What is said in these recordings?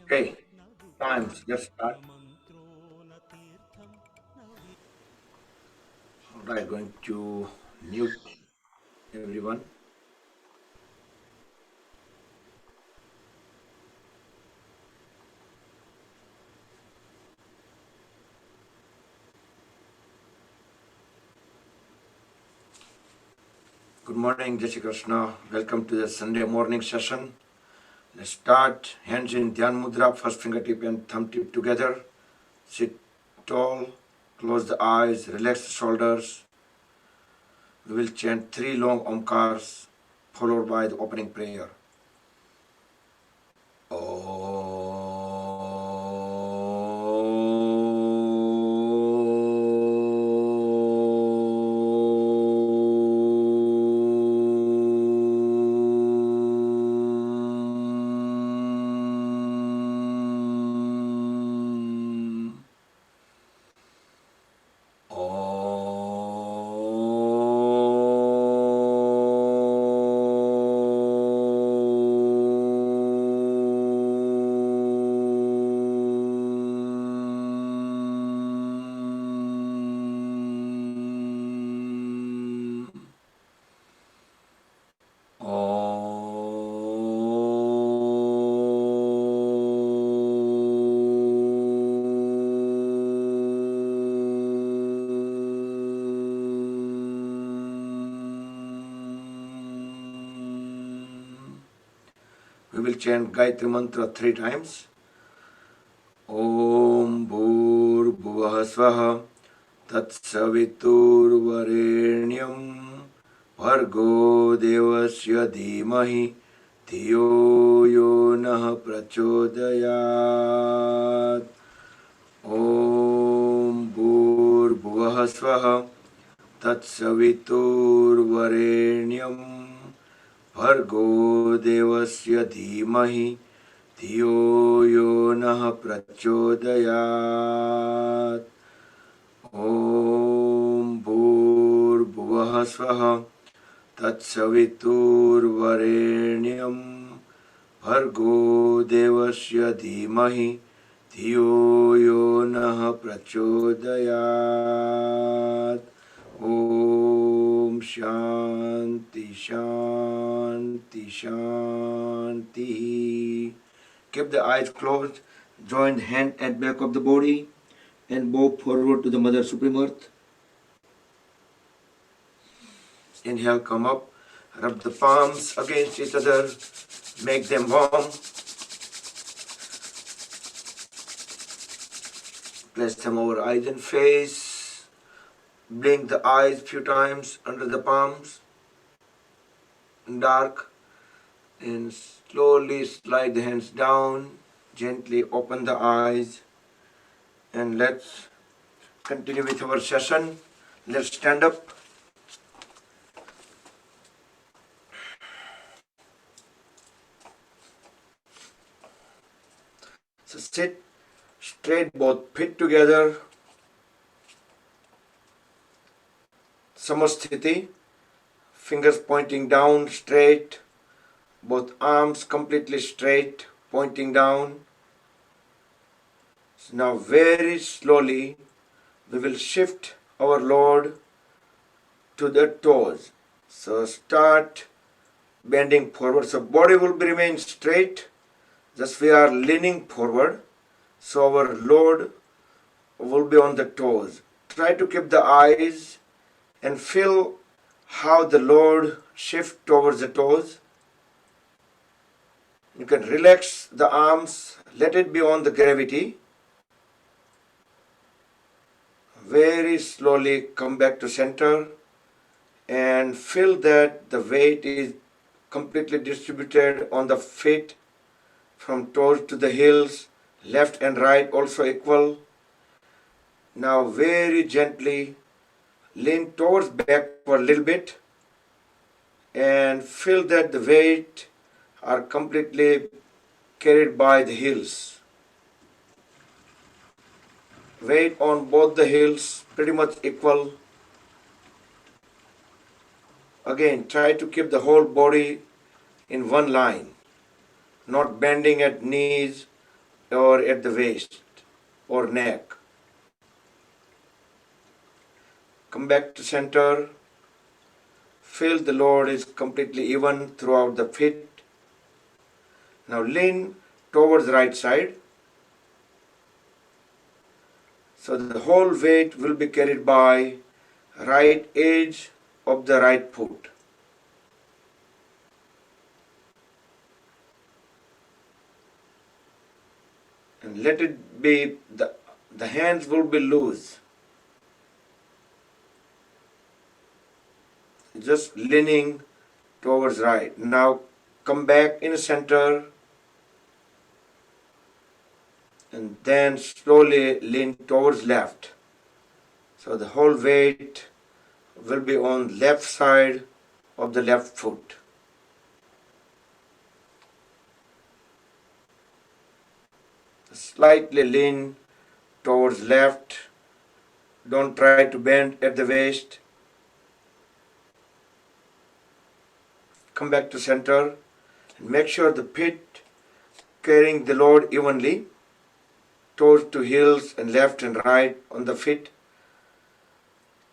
Okay, times. Let's start. All right, going to mute everyone. Good morning, Jai Shri Krishna. Welcome to the Sunday morning session. Let's start. Hands in Dhyan Mudra, first fingertip and thumb tip together. Sit tall, close the eyes, relax the shoulders. We will chant three long Omkars followed by the opening prayer. We will chant Gayatri Mantra three times. Om Bhur Bhuvah Swaha Tat Saviturvarenyam Bhargo Devasya Dhimahi Dhiyo Yo Nah Prachodayat. Om Bhur Bhuvah Swaha Tat Saviturvarenyam Bhargo Devasya Dhimahi Dhiyo Yo Nah Prachodayat. Om Bhur Bhuvah Swaha Tat Saviturvarenyam Bhargo Devasya Dhimahi Dhiyo Yo Nah Prachodayat. Om Shanti Shanti Shanti. Keep the eyes closed, join hand at back of the body and bow forward to the Mother Supreme Earth. Inhale, come up, rub the palms against each other, make them warm. Place them over eyes and face. Blink the eyes few times under the palms, dark, and slowly slide the hands down, gently open the eyes, and let's continue with our session. Let's stand up. So sit straight, both feet together, Samasthiti, fingers pointing down straight, both arms completely straight, pointing down. So now very slowly we will shift our load to the toes. So start bending forward. So body will remain straight, just we are leaning forward. So our load will be on the toes. Try to keep the eyes and feel how the load shifts towards the toes. You can relax the arms, let it be on the gravity. Very slowly come back to center and feel that the weight is completely distributed on the feet from toes to the heels, left and right also equal. Now very gently lean towards back for a little bit and feel that the weight are completely carried by the heels. Weight on both the heels pretty much equal. Again, try to keep the whole body in one line. not bending at knees or at the waist or neck. Come back to center. Feel the load is completely even throughout the feet. Now lean towards the right side. So the whole weight will be carried by right edge of the right foot. And let it be, the hands will be loose. Just leaning towards right. Now come back in the center and then slowly lean towards left. So the whole weight will be on left side of the left foot. Slightly lean towards left. Don't try to bend at the waist. Come back to center and make sure the feet carrying the load evenly. Toes to heels and left and right on the feet.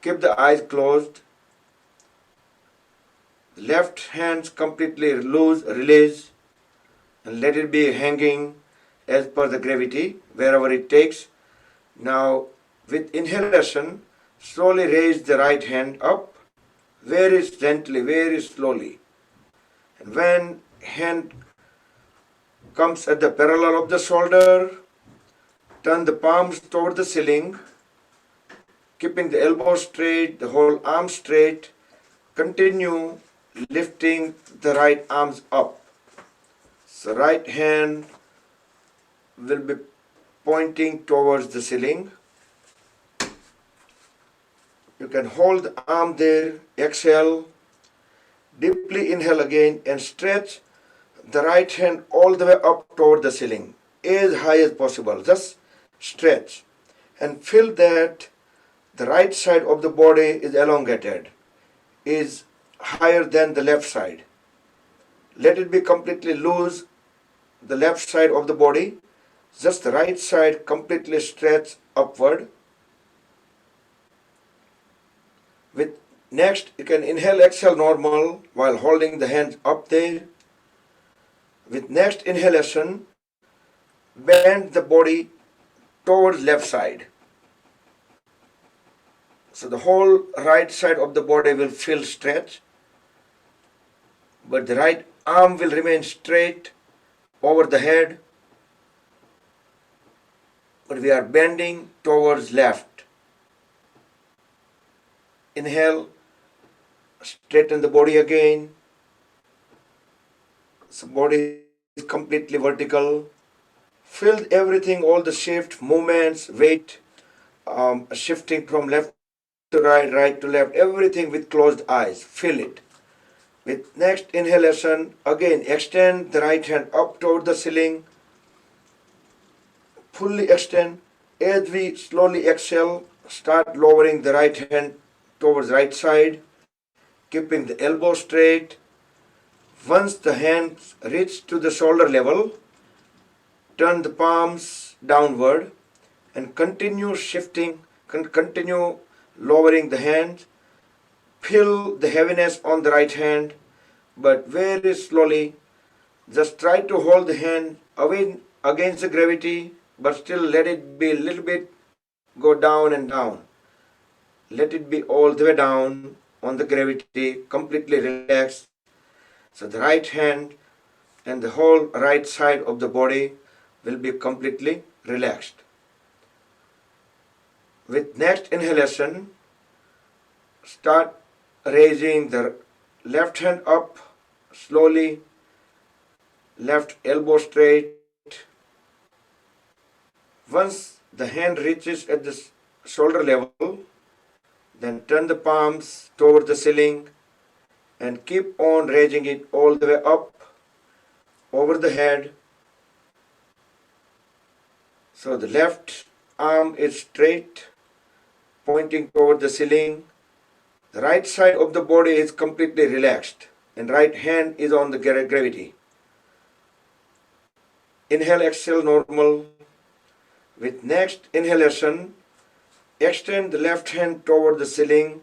Keep the eyes closed. Left hands completely loose, release, and let it be hanging as per the gravity, wherever it takes. Now, with inhalation, slowly raise the right hand up, very gently, very slowly. And when hand comes at the parallel of the shoulder, turn the palms toward the ceiling, keeping the elbow straight, the whole arm straight. Continue lifting the right arms up. So right hand will be pointing towards the ceiling. You can hold the arm there, exhale, deeply inhale again and stretch the right hand all the way up toward the ceiling, as high as possible. Just stretch and feel that the right side of the body is elongated, is higher than the left side. Let it be completely loose, the left side of the body, just the right side completely stretch upward. With next, you can inhale, exhale normal while holding the hands up there. With next inhalation, bend the body towards left side. So the whole right side of the body will feel stretch, but the right arm will remain straight over the head, but we are bending towards left. Inhale, straighten the body again. So body is completely vertical. Feel everything, all the shift, movements, weight, shifting from left to right, right to left, everything with closed eyes. Feel it. With next inhalation, again extend the right hand up toward the ceiling. Fully extend. As we slowly exhale, start lowering the right hand towards right side, keeping the elbow straight. Once the hands reach to the shoulder level, turn the palms downward and continue shifting, continue lowering the hand. Feel the heaviness on the right hand, but very slowly. Just try to hold the hand away against the gravity, but still let it be a little bit go down and down. Let it be all the way down on the gravity, completely relaxed. So the right hand and the whole right side of the body will be completely relaxed. With next inhalation, start raising the left hand up slowly, left elbow straight. Once the hand reaches at the shoulder level, then turn the palms toward the ceiling and keep on raising it all the way up over the head. So the left arm is straight, pointing toward the ceiling. The right side of the body is completely relaxed and right hand is on the gravity. Inhale, exhale, normal. With next inhalation, extend the left hand toward the ceiling.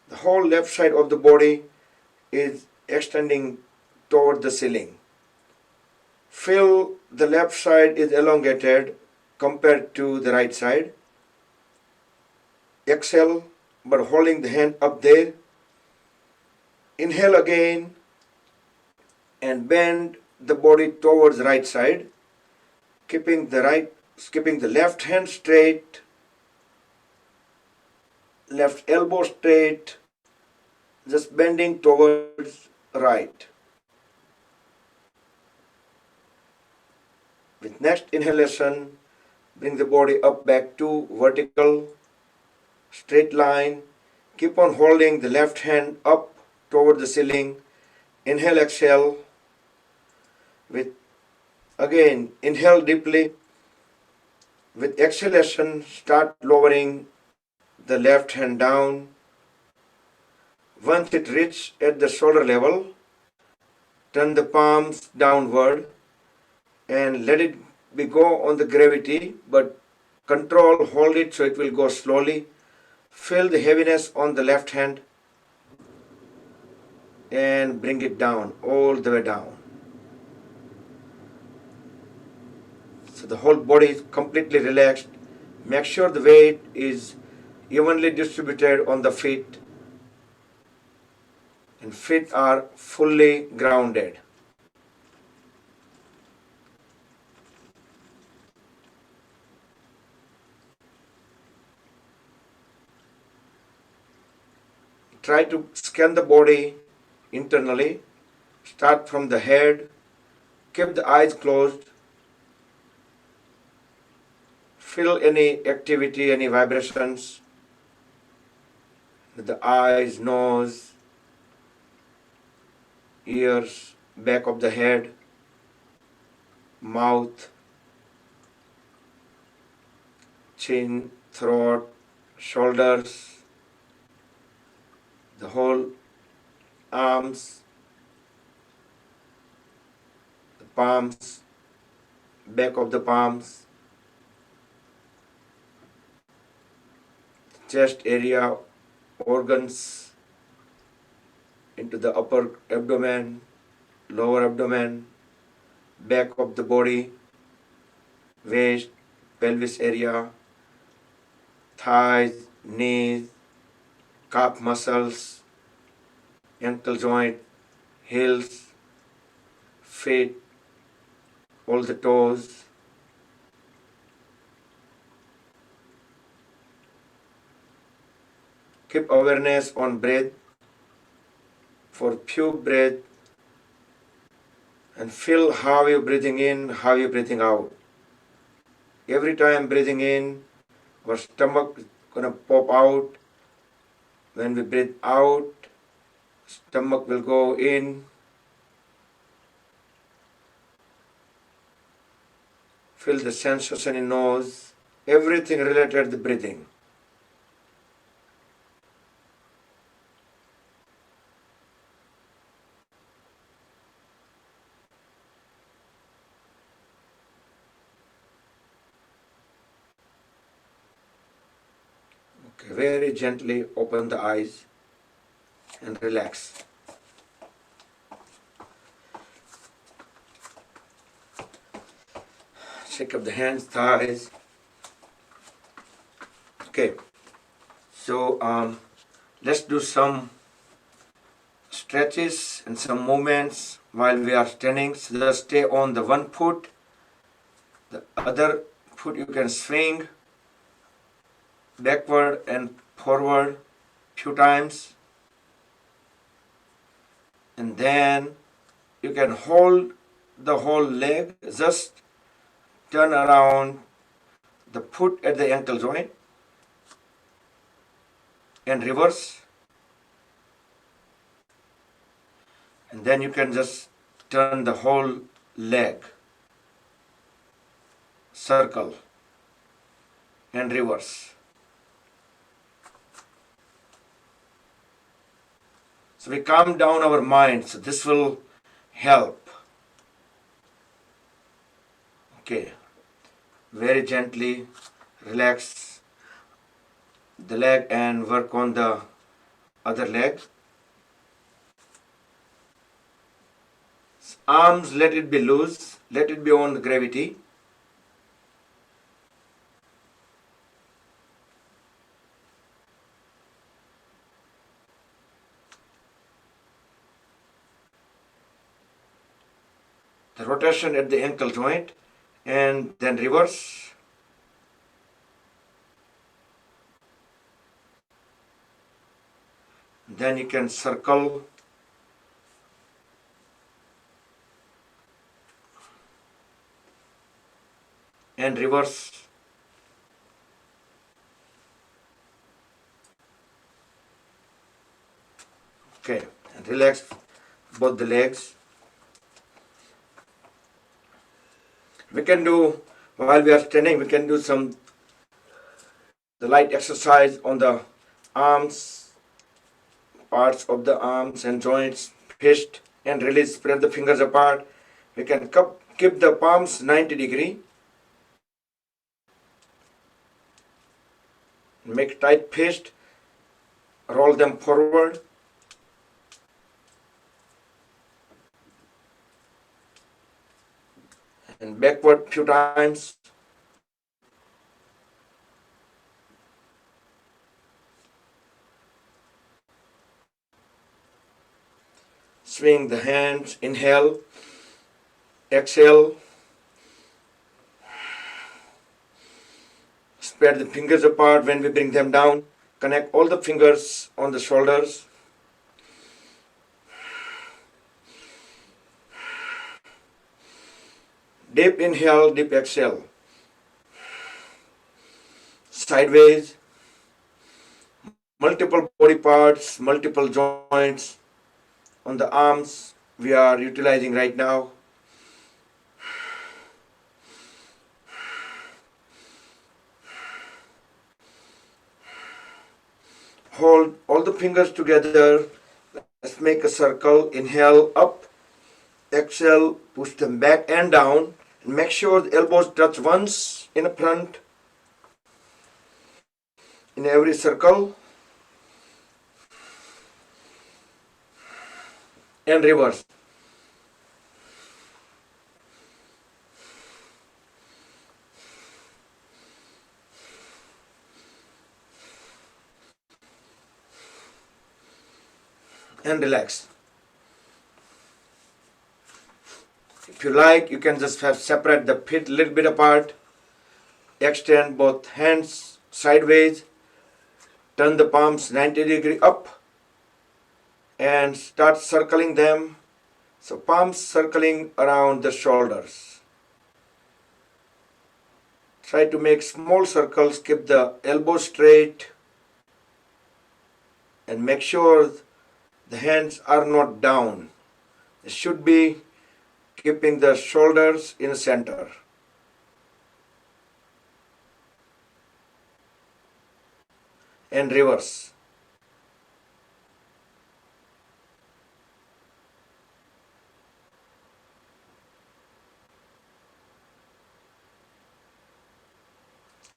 The whole left side of the body is extending toward the ceiling. Feel the left side is elongated compared to the right side. Exhale, but holding the hand up there. Inhale again and bend the body towards right side, keeping the left hand straight, left elbow straight, just bending towards right. With next inhalation, bring the body up back to vertical, straight line. Keep on holding the left hand up toward the ceiling. Inhale, exhale. With again, inhale deeply. With exhalation, start lowering the left hand down. Once it reaches at the shoulder level, turn the palms downward and let it be go on the gravity, but control, hold it so it will go slowly. Feel the heaviness on the left hand and bring it down, all the way down. So the whole body is completely relaxed. Make sure the weight is evenly distributed on the feet and feet are fully grounded. Try to scan the body internally. Start from the head. Keep the eyes closed. Feel any activity, any vibrations with the eyes, nose, ears, back of the head, mouth, chin, throat, shoulders, the whole arms, the palms, back of the palms, chest area, organs, into the upper abdomen, lower abdomen, back of the body, waist, pelvis area, thighs, knees, calf muscles, ankle joint, heels, feet, all the toes. Keep awareness on breath for few breath and feel how you're breathing in, how you're breathing out. Every time breathing in, our stomach is gonna pop out. When we breathe out, stomach will go in. Feel the sensation in nose. Everything related to the breathing. Okay, very gently open the eyes and relax. Shake up the hands, thighs. Okay, so let's do some stretches and some movements while we are standing. So just stay on the one foot. The other foot you can swing backward and forward few times. And then you can hold the whole leg, just turn around the foot at the ankle joint and reverse. And then you can just turn the whole leg, circle and reverse. So we calm down our mind. So this will help. very gently relax the leg and work on the other leg. Arms, let it be loose, let it be on the gravity. The rotation at the ankle joint and then reverse. Then you can circle and reverse. Okay, and relax both the legs. We can do, while we are standing, we can do the light exercise on the arms, parts of the arms and joints, fist and release, spread the fingers apart. We can keep the palms 90 degree. Make tight fist, roll them forward. And backward few times. Swing the hands, inhale, exhale. Spread the fingers apart when we bring them down. Connect all the fingers on the shoulders. Deep inhale, deep exhale. Sideways. Multiple body parts, multiple joints on the arms we are utilizing right now. Hold all the fingers together. Let's make a circle. Inhale up, exhale, push them back and down. Make sure the elbows touch once in the front in every circle. And reverse. And relax. If you like, you can just have separate the feet a little bit apart. Extend both hands sideways. Turn the palms 90 degree up. And start circling them. So palms circling around the shoulders. Try to make small circles. Keep the elbows straight. And make sure the hands are not down. They should be keeping the shoulders in the center. And reverse.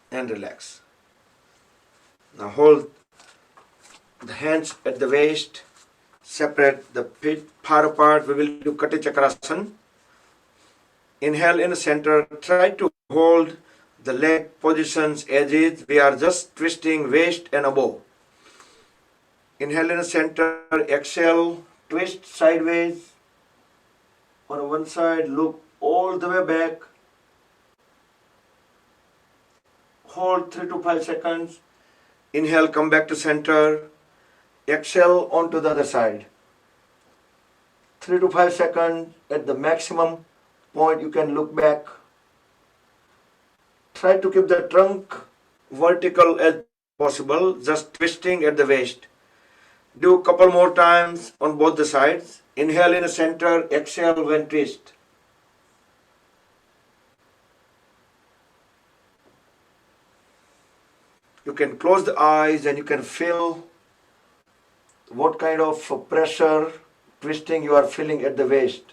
And relax. Now hold the hands at the waist. Separate the feet far apart. We will do Kati Chakrasana. Inhale in the center. Try to hold the leg positions as is. We are just twisting waist and above. Inhale in the center. Exhale. Twist sideways. On one side. Look all the way back. Hold 3 to 5 seconds. Inhale, come back to center. Exhale onto the other side. 3 to 5 seconds. At the maximum point, you can look back. Try to keep the trunk vertical as possible, just twisting at the waist. Do a couple more times on both the sides. Inhale in the center, exhale when twist. You can close the eyes and you can feel what kind of pressure, twisting you are feeling at the waist.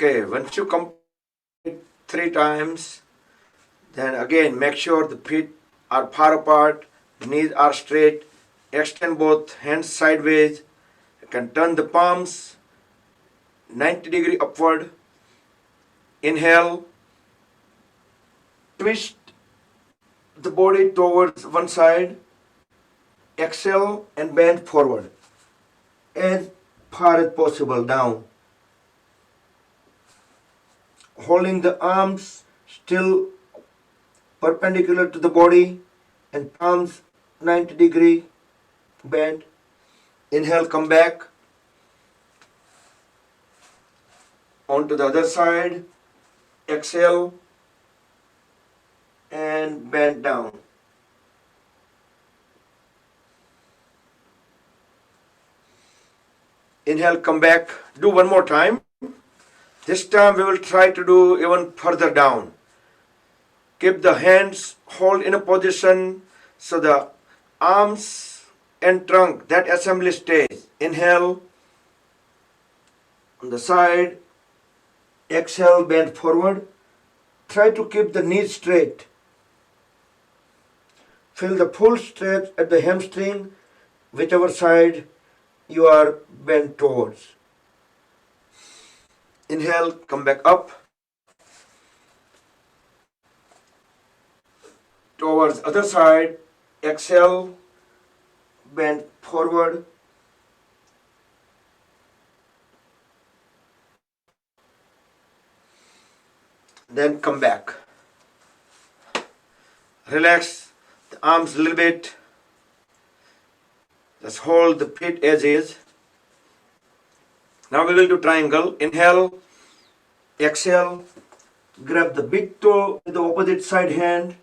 Okay, once you complete 3 times, then again make sure the feet are far apart, knees are straight, extend both hands sideways. You can turn the palms 90-degree upward. Inhale, twist the body towards one side. Exhale and bend forward as far as possible down. Holding the arms still perpendicular to the body and palms 90-degree bend. Inhale, come back onto the other side. Exhale and bend down. Inhale, come back. Do one more time. This time we will try to do even further down. Keep the hands hold in a position so the arms and trunk, that assembly stays. Inhale on the side. Exhale, bend forward. Try to keep the knees straight. Feel the full stretch at the hamstring, whichever side you are bent towards. Inhale, come back up towards other side. Exhale, bend forward. Then come back. Relax the arms a little bit. Just hold the feet as is. Now we will do triangle. Inhale, exhale, grab the big toe with the opposite side hand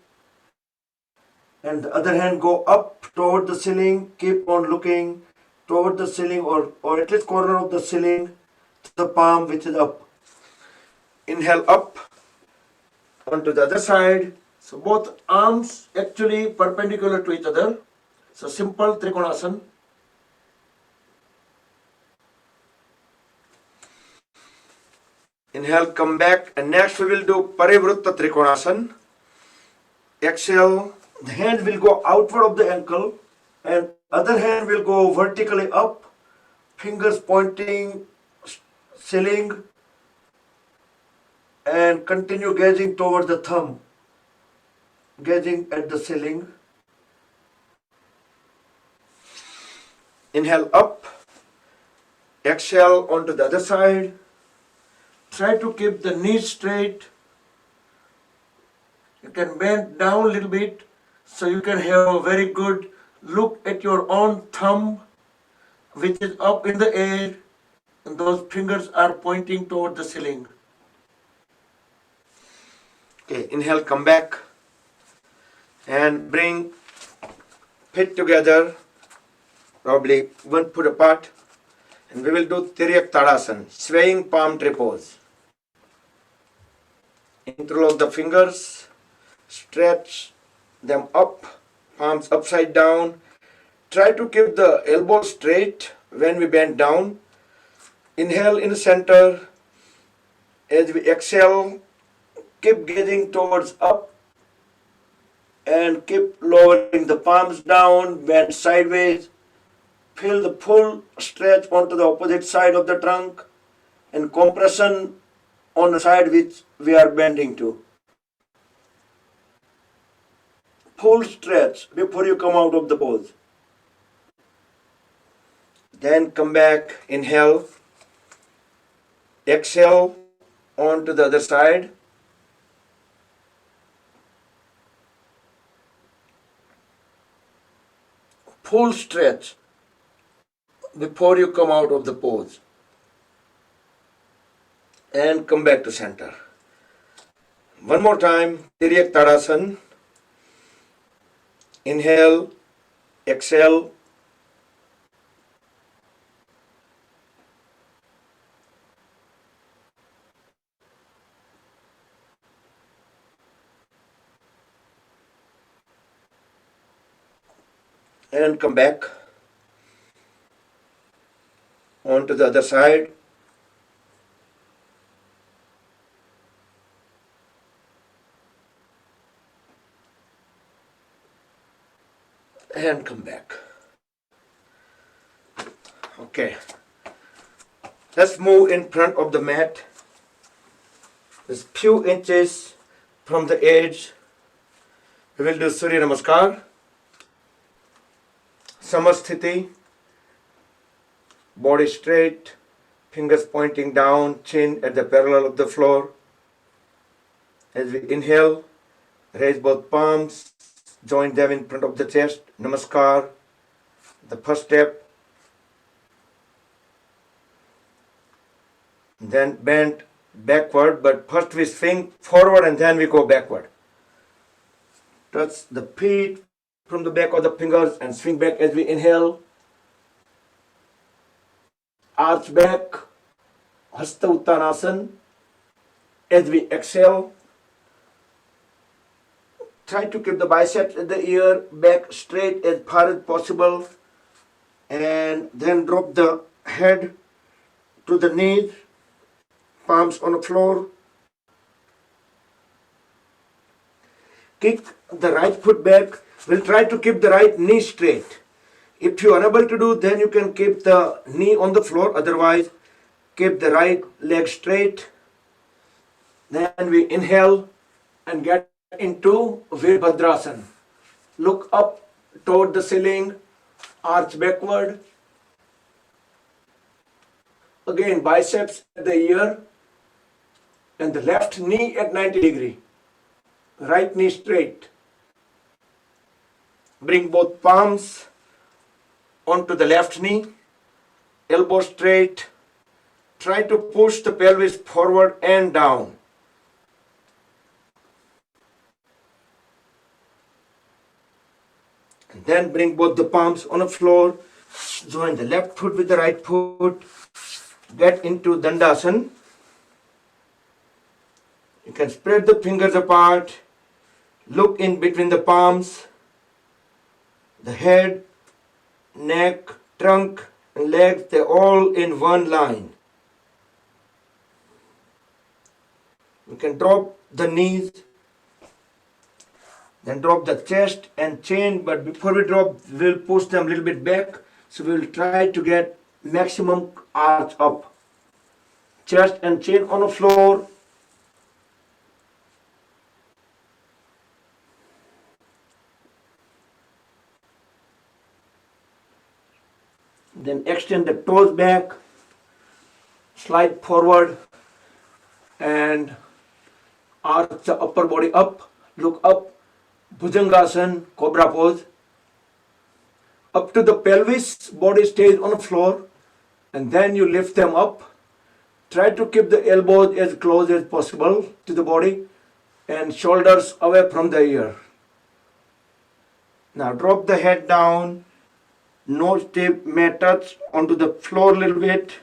and the other hand go up toward the ceiling. Keep on looking toward the ceiling or at least corner of the ceiling to the palm which is up. Inhale up onto the other side. So both arms actually perpendicular to each other. So simple Trikonasana. Inhale, come back, and next we will do Parivrutta Trikonasana. Exhale, the hand will go outward of the ankle and other hand will go vertically up, fingers pointing ceiling and continue gazing toward the thumb, gazing at the ceiling. Inhale up, exhale onto the other side. Try to keep the knees straight. You can bend down a little bit so you can have a very good look at your own thumb which is up in the air and those fingers are pointing toward the ceiling. Okay, inhale, come back and bring feet together, probably 1 foot apart, and we will do Tiryak Tadasana, swaying palm tree pose. Interlock the fingers, stretch them up, palms upside down. Try to keep the elbows straight when we bend down. Inhale in the center. As we exhale, keep gazing towards up and keep lowering the palms down, bend sideways. Feel the full stretch onto the opposite side of the trunk and compression on the side which we are bending to. Full stretch before you come out of the pose. Then come back, inhale, exhale onto the other side. Full stretch before you come out of the pose. And come back to center. One more time, Tiryak Tadasana. Inhale, exhale. And come back onto the other side. and come back. Okay. Let's move in front of the mat. Just few inches from the edge. We will do Surya Namaskar. Samasthiti. Body straight. Fingers pointing down. Chin at the parallel of the floor. As we inhale, raise both palms. Join them in front of the chest. Namaskar. The first step. Then bend backward, but first we swing forward and then we go backward. Touch the feet from the back of the fingers and swing back as we inhale. Arch back, Hasta Uttanasana. As we exhale, try to keep the biceps at the ear, back straight as far as possible, and then drop the head to the knees, palms on the floor. Kick the right foot back. We'll try to keep the right knee straight. If you are unable to do, then you can keep the knee on the floor. Otherwise, keep the right leg straight. Then we inhale and get into Virabhadrasana. Look up toward the ceiling, arch backward. Again, biceps at the ear and the left knee at 90 degree. Right knee straight. Bring both palms onto the left knee, elbow straight. Try to push the pelvis forward and down. And then bring both the palms on the floor. Join the left foot with the right foot. Get into Dandasana. You can spread the fingers apart. Look in between the palms. The head, neck, trunk, and legs, they're all in one line. You can drop the knees, then drop the chest and chin, but before we drop, we'll push them a little bit back. So we'll try to get maximum arch up. Chest and chin on the floor. Then extend the toes back, slide forward and arch the upper body up, look up, Bhujangasana, Cobra pose. Up to the pelvis, body stays on the floor and then you lift them up. Try to keep the elbows as close as possible to the body and shoulders away from the ear. Now drop the head down. Nose tip may touch onto the floor a little bit.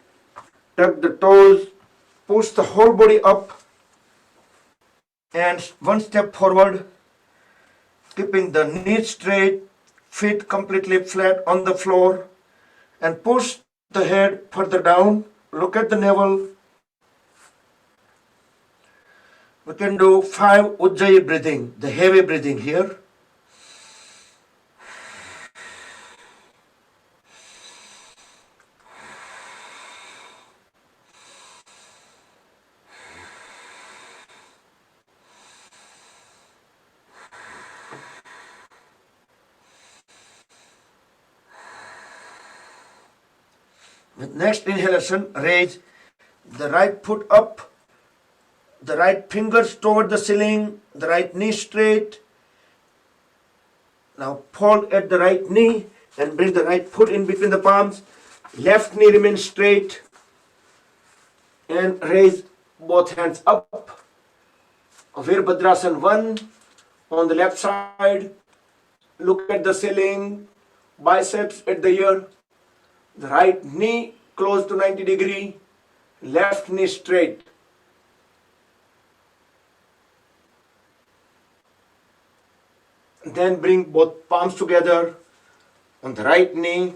Tuck the toes. Push the whole body up. And one step forward. Keeping the knees straight. Feet completely flat on the floor. And push the head further down. Look at the navel. We can do 5 Ujjayi breathing. The heavy breathing here. With next inhalation, raise the right foot up, the right fingers toward the ceiling, the right knee straight. Now fold at the right knee and bring the right foot in between the palms. Left knee remains straight and raise both hands up. Virabhadrasana 1 on the left side. Look at the ceiling, biceps at the ear. The right knee close to 90 degree, left knee straight. Then bring both palms together on the right knee,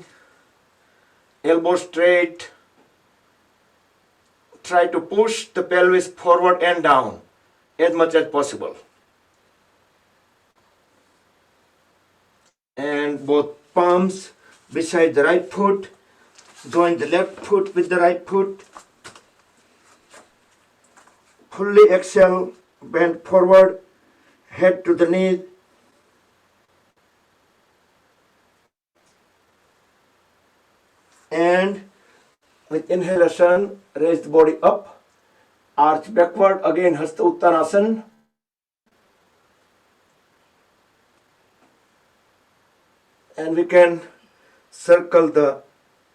elbow straight. Try to push the pelvis forward and down as much as possible. And both palms beside the right foot. Join the left foot with the right foot. Fully exhale, bend forward, head to the knee. And with inhalation, raise the body up, arch backward, again Hasta Uttanasana. And we can circle the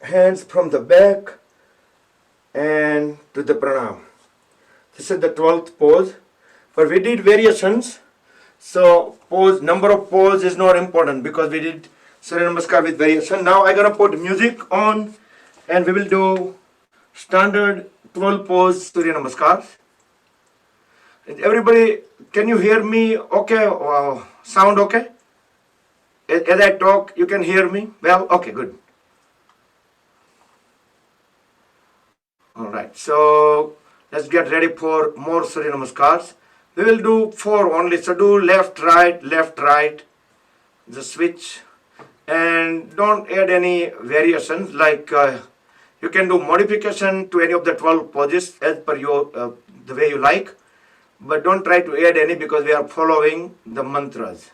hands from the back and to the pranam. This is the 12th pose. But we did variations. So number of pose is not important because we did Surya Namaskar with variation. Now I'm going to put music on and we will do standard 12 pose Surya Namaskar. Everybody, can you hear me okay? Sound okay? As I talk, you can hear me? Well, okay, good. Alright, so let's get ready for more Surya Namaskars. We will do 4 only, so do left, right, the switch. And don't add any variations, like you can do modification to any of the 12 poses as per your the way you like. But don't try to add any because we are following the mantras.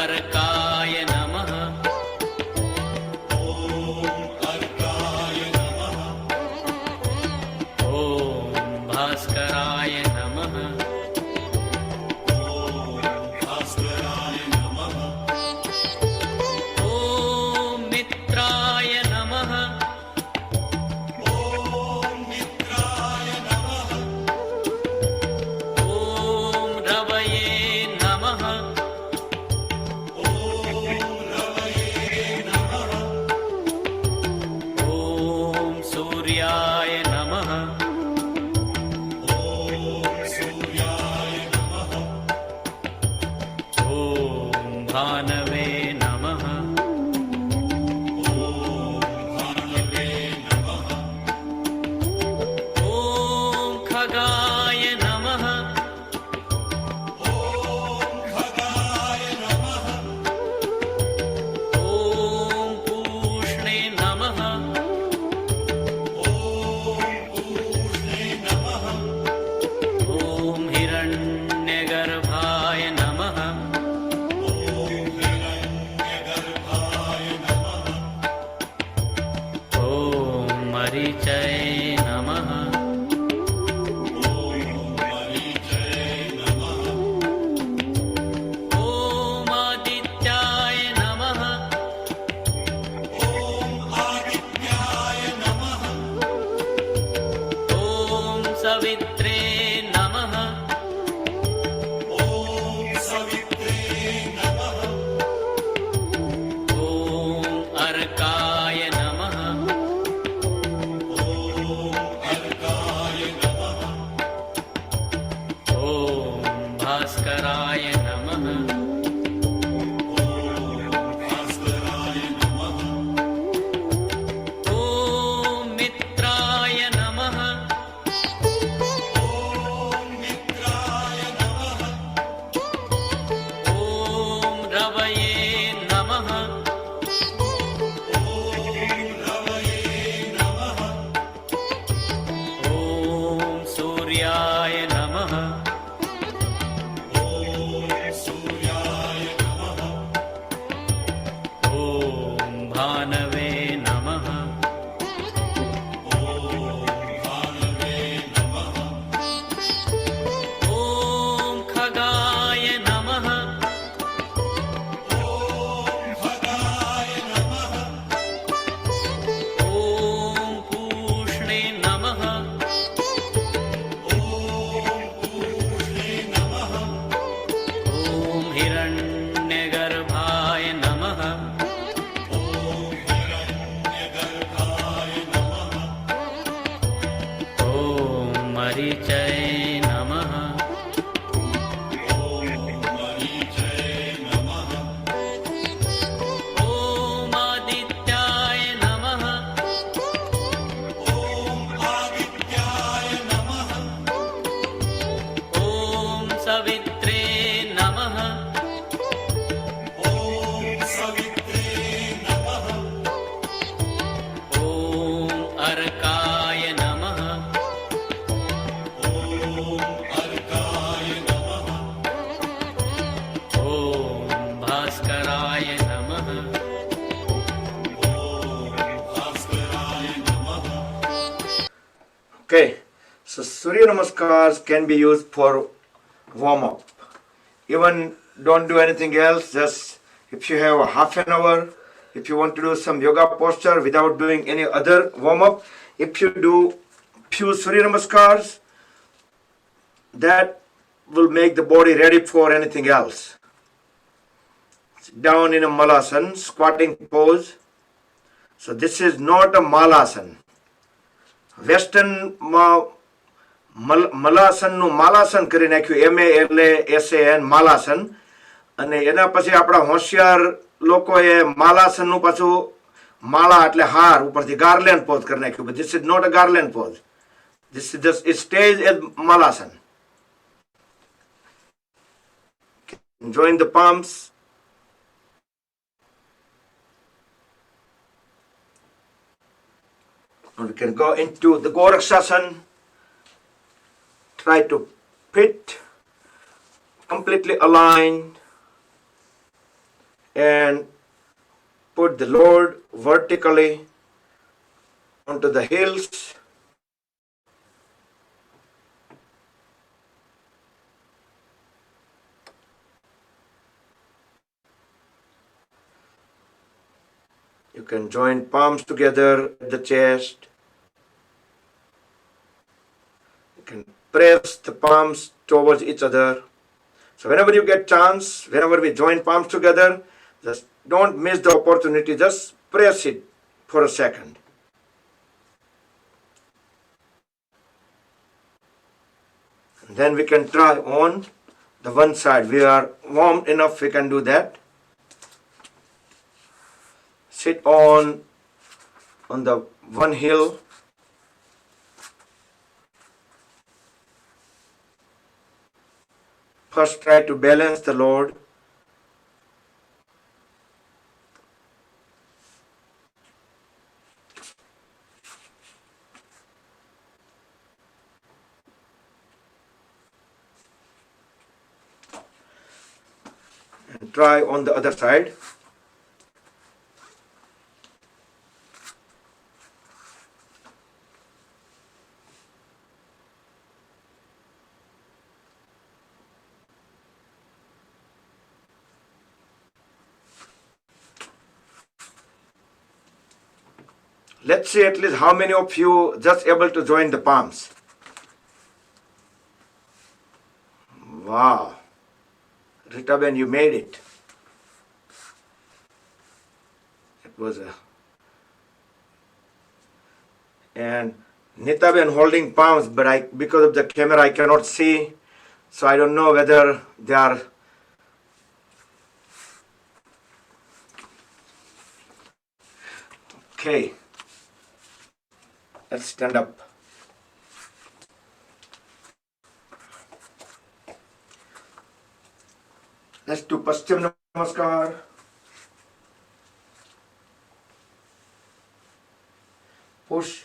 Arakaaya मरीचये नमः। ॐ आदित्याय नमः। ॐ सवित्रे नमः। ॐ अर्काय नमः। ॐ भास्कराय नमः। ॐ मित्राय नमः। ॐ रवये नमः। ॐ सूर्याय नमः। ॐ भानवे नमः। ॐ खगाय नमः। ॐ पूष्णे नमः। ॐ हिरण्यगर्भाय नमः। ॐ मरीचये नमः। ॐ आदित्याय नमः। ॐ सवित्रे नमः। ॐ अर्काय नमः। ॐ भास्कराय नमः। Okay, so Surya Namaskars can be used for warm up. Even don't do anything else, just if you have a half an hour, if you want to do some yoga posture without doing any other warm up, if you do few Surya Namaskars, that will make the body ready for anything else. Sit down in a Malasana, squatting pose. So this is not a Malasana. Western મલાસનનું માલાસન કરી નાખ્યું, MALASAN માલાસન, અને એના પછી આપણા હોશિયાર લોકોએ માલાસનનું પાછું માળા એટલે હાર ઉપરથી ગાર્લેન્ડ પોઝ કરી નાખ્યું. But this is not a garland pose. This is just, it stays as malasan. Join the palms. And we can go into the Gorakshasana. Try to fit completely aligned and put the Lord vertically onto the heels. You can join palms together at the chest. You can press the palms towards each other. So whenever you get chance, whenever we join palms together, just don't miss the opportunity, just press it for a second. And then we can try on the one side. We are warm enough, we can do that. Sit on the one heel. First try to balance the Lord. And try on the other side. Let's see at least how many of you just able to join the palms. Wow. Ritaben, you made it. It was a... And Nitaben holding palms, but because of the camera I cannot see, so I don't know whether they are... Okay. Let's stand up. Let's do Paschim Namaskar. Push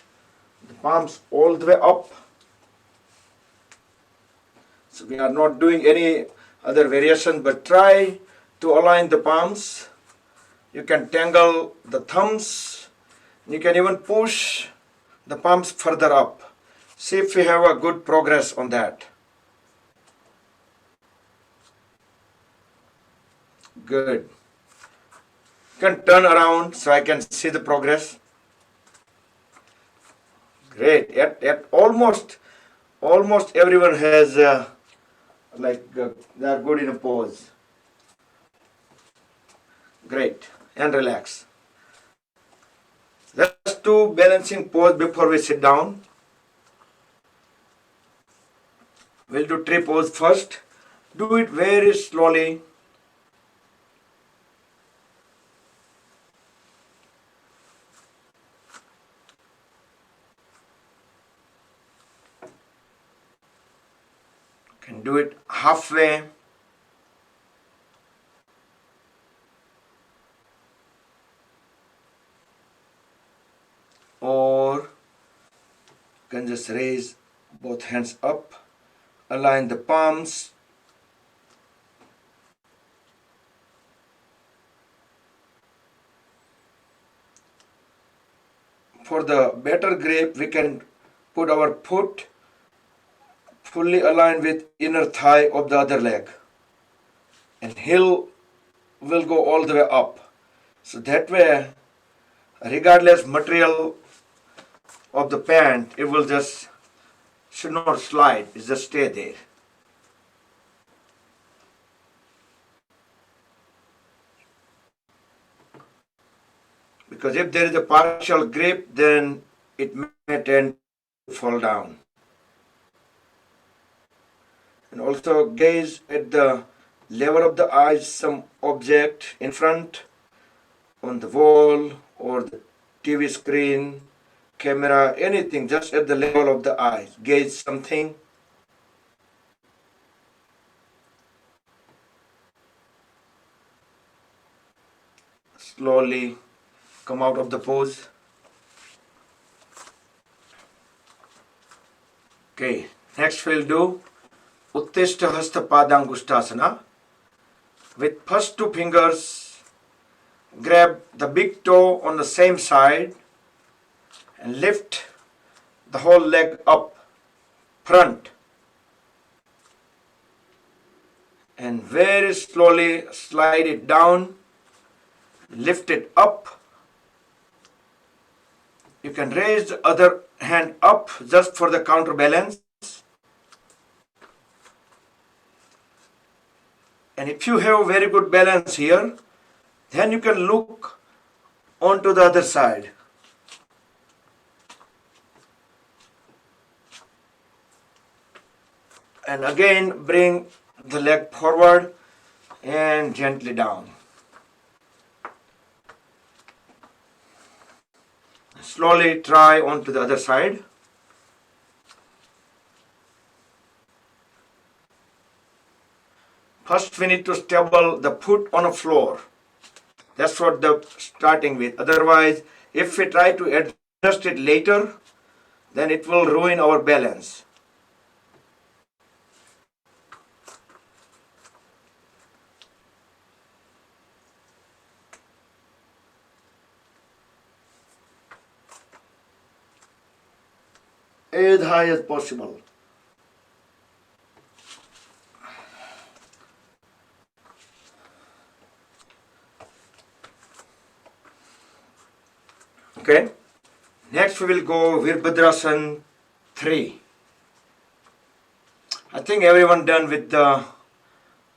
the palms all the way up. So we are not doing any other variation, but try to align the palms. You can tangle the thumbs. You can even push the palms further up. See if we have a good progress on that. Good. You can turn around so I can see the progress. Great. At almost everyone has they are good in a pose. Great. And relax. Let's do balancing pose before we sit down. We'll do tree pose first. Do it very slowly. Can do it halfway. Or can just raise both hands up, align the palms. For the better grip, we can put our foot fully aligned with inner thigh of the other leg, and heel will go all the way up. So that way, regardless material of the pant, it will just should not slide, it just stay there. Because if there is a partial grip, then it may tend to fall down. And also gaze at the level of the eyes, some object in front, on the wall or the TV screen, camera, anything, just at the level of the eyes. Gaze something. Slowly come out of the pose. Okay, next we'll do Uttishta Hasta Padangusthasana. With first two fingers, grab the big toe on the same side and lift the whole leg up front. And very slowly slide it down, lift it up. You can raise the other hand up just for the counterbalance. And if you have very good balance here, then you can look onto the other side. And again, bring the leg forward and gently down. Slowly try onto the other side. First we need to stable the foot on a floor. That's what the starting with. Otherwise, if we try to adjust it later, then it will ruin our balance. As high as possible. Okay. Next we will go Virabhadrasana 3. I think everyone done with the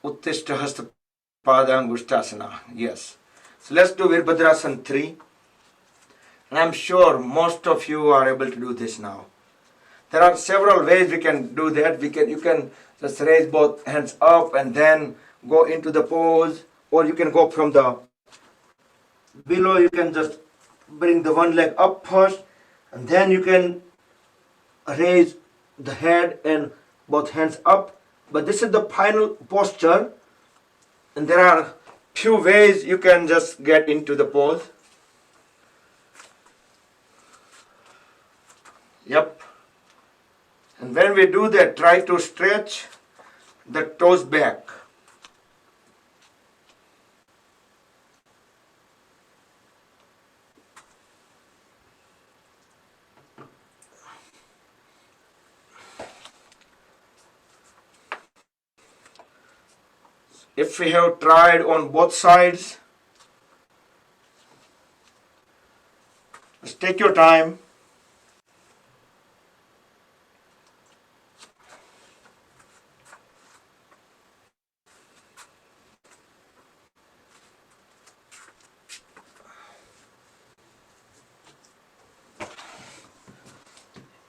Uttishta Hasta Padangushtasana. Yes. So let's do Virabhadrasana 3. And I'm sure most of you are able to do this now. There are several ways we can do that. You can just raise both hands up and then go into the pose, or you can go from the below. You can just bring the one leg up first, and then you can raise the head and both hands up. But this is the final posture, and there are few ways you can just get into the pose. Yep. And when we do that, try to stretch the toes back. If we have tried on both sides, just take your time.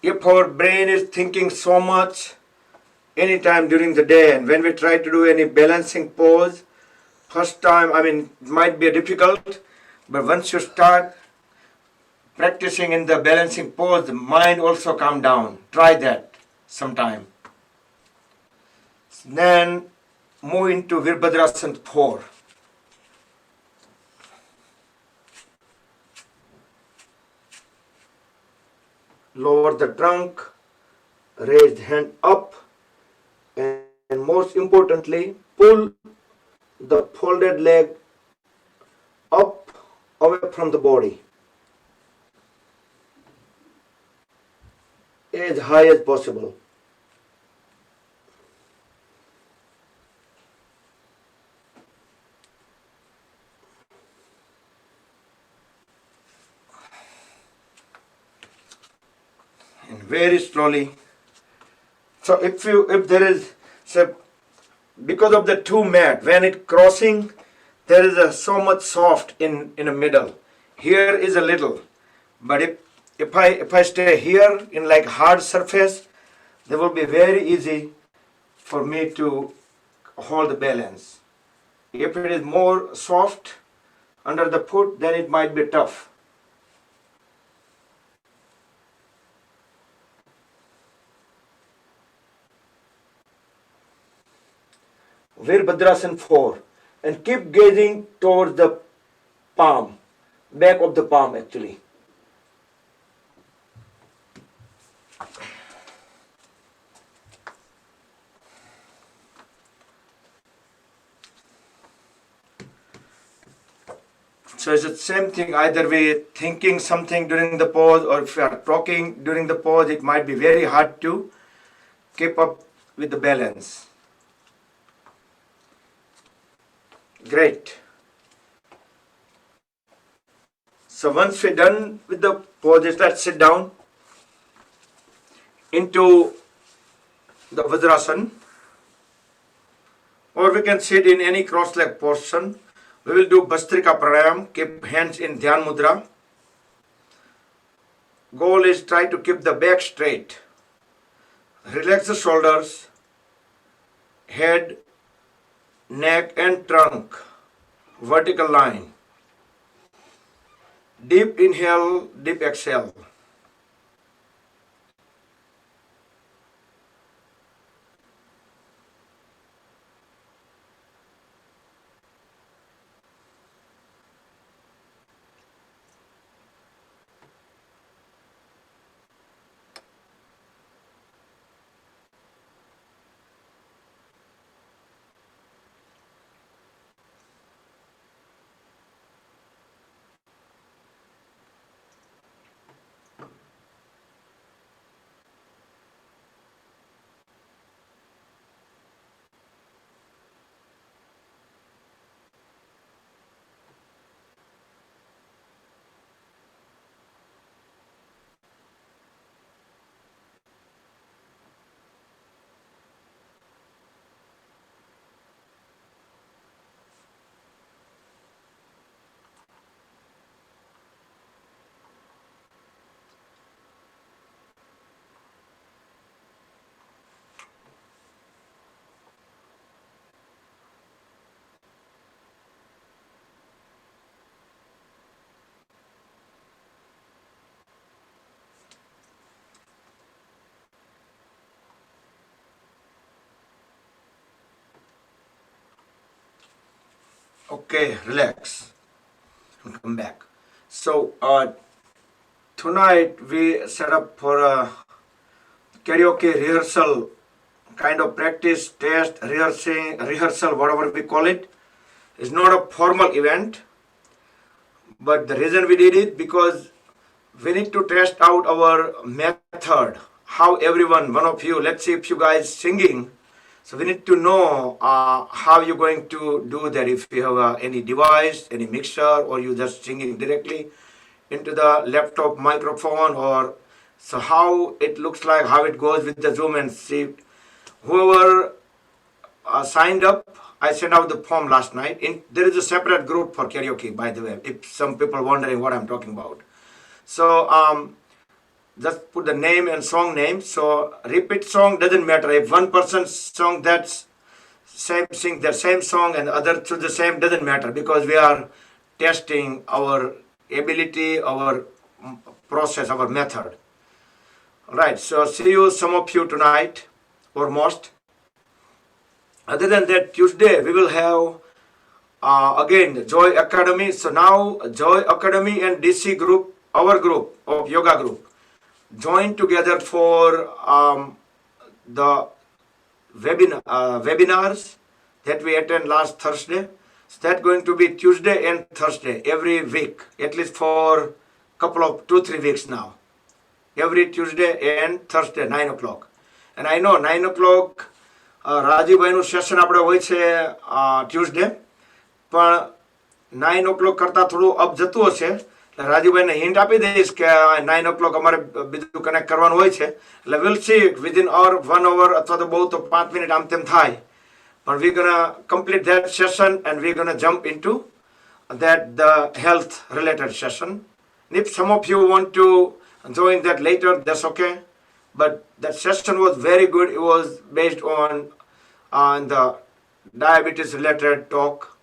If our brain is thinking so much anytime during the day, and when we try to do any balancing pose, first time, it might be difficult, but once you start practicing in the balancing pose, the mind also calm down. Try that sometime. Then move into Virabhadrasana 4. Lower the trunk, raise the hand up, and most importantly, pull the folded leg up away from the body as high as possible. And very slowly. So if there is, so because of the two mat, when it crossing, there is so much soft in the middle. Here is a little, but if I stay here in like hard surface, they will be very easy for me to hold the balance. If it is more soft under the foot, then it might be tough. Virabhadrasana 4, and keep gazing towards the palm, back of the palm actually. So it's the same thing, either we thinking something during the pose, or if we are talking during the pose, it might be very hard to keep up with the balance. Great. So once we're done with the poses, let's sit down into the Vajrasana, or we can sit in any cross-leg position. We will do Bhastrika Pranayam, keep hands in Dhyan Mudra. Goal is try to keep the back straight. Relax the shoulders, head, neck and trunk, vertical line. Deep inhale, deep exhale. Okay, relax and come back. So tonight we set up for a karaoke rehearsal kind of practice, test, rehearsal, whatever we call it. It's not a formal event, but the reason we did it because we need to test out our method. How everyone, one of you, let's see if you guys singing. So we need to know how you're going to do that. If you have any device, any mixer, or you just singing directly into the laptop microphone, or so how it looks like, how it goes with the Zoom and see whoever signed up. I sent out the form last night. There is a separate group for karaoke, by the way, if some people wondering what I'm talking about. So just put the name and song name. So repeat song doesn't matter. If one person song that's same sing the same song and the other to the same doesn't matter because we are testing our ability, our process, our method. All right. So see you some of you tonight or most. Other than that, Tuesday we will have again Joy Academy. So now Joy Academy and DC group, our group of yoga group, join together for the webinars that we attend last Thursday. So that's going to be Tuesday and Thursday every week, at least for couple of 2-3 weeks now. Every Tuesday and Thursday 9 o'clock. And I know 9 o'clock રાજીભાઈનું session આપણે હોય છે Tuesday, પણ 9 o'clock કરતાં થોડું up જતું હશે. એટલે રાજીભાઈને hint આપી દઈશ કે 9 o'clock અમારે બીજું કનેક્ટ કરવાનું હોય છે. એટલે we'll see within our 1 hour અથવા તો બહુ તો 5 મિનિટ આમ તેમ થાય. પણ we gonna complete that session and we gonna jump into that the health related session. And if some of you want to join that later, that's okay. But that session was very good. It was based on the diabetes related talk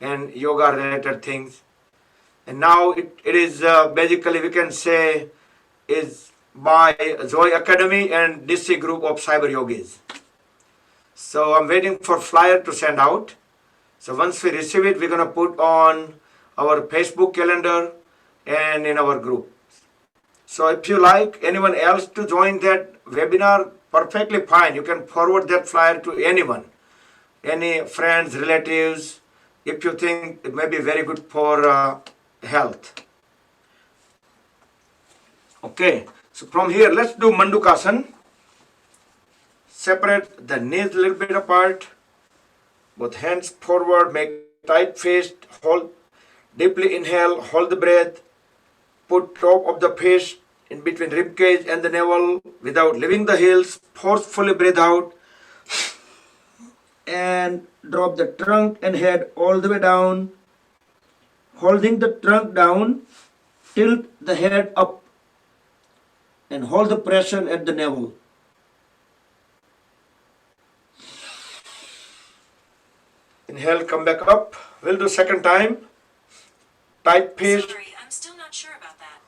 and yoga related things. And now it is basically we can say is by Joy Academy and DC group of cyber yogis. So I'm waiting for flyer to send out. So once we receive it, we're going to put on our Facebook calendar and in our group. So if you like anyone else to join that webinar, perfectly fine. You can forward that flyer to anyone, any friends, relatives, if you think it may be very good for health. Okay, so from here, let's do Mandukasana. Separate the knees a little bit apart. Both hands forward, make tight fist, hold, deeply inhale, hold the breath, put top of the fist in between rib cage and the navel without leaving the heels, forcefully breathe out and drop the trunk and head all the way down. Holding the trunk down, tilt the head up and hold the pressure at the navel. Inhale, come back up. We'll do second time. Tight fist. Sorry, I'm still not sure about that.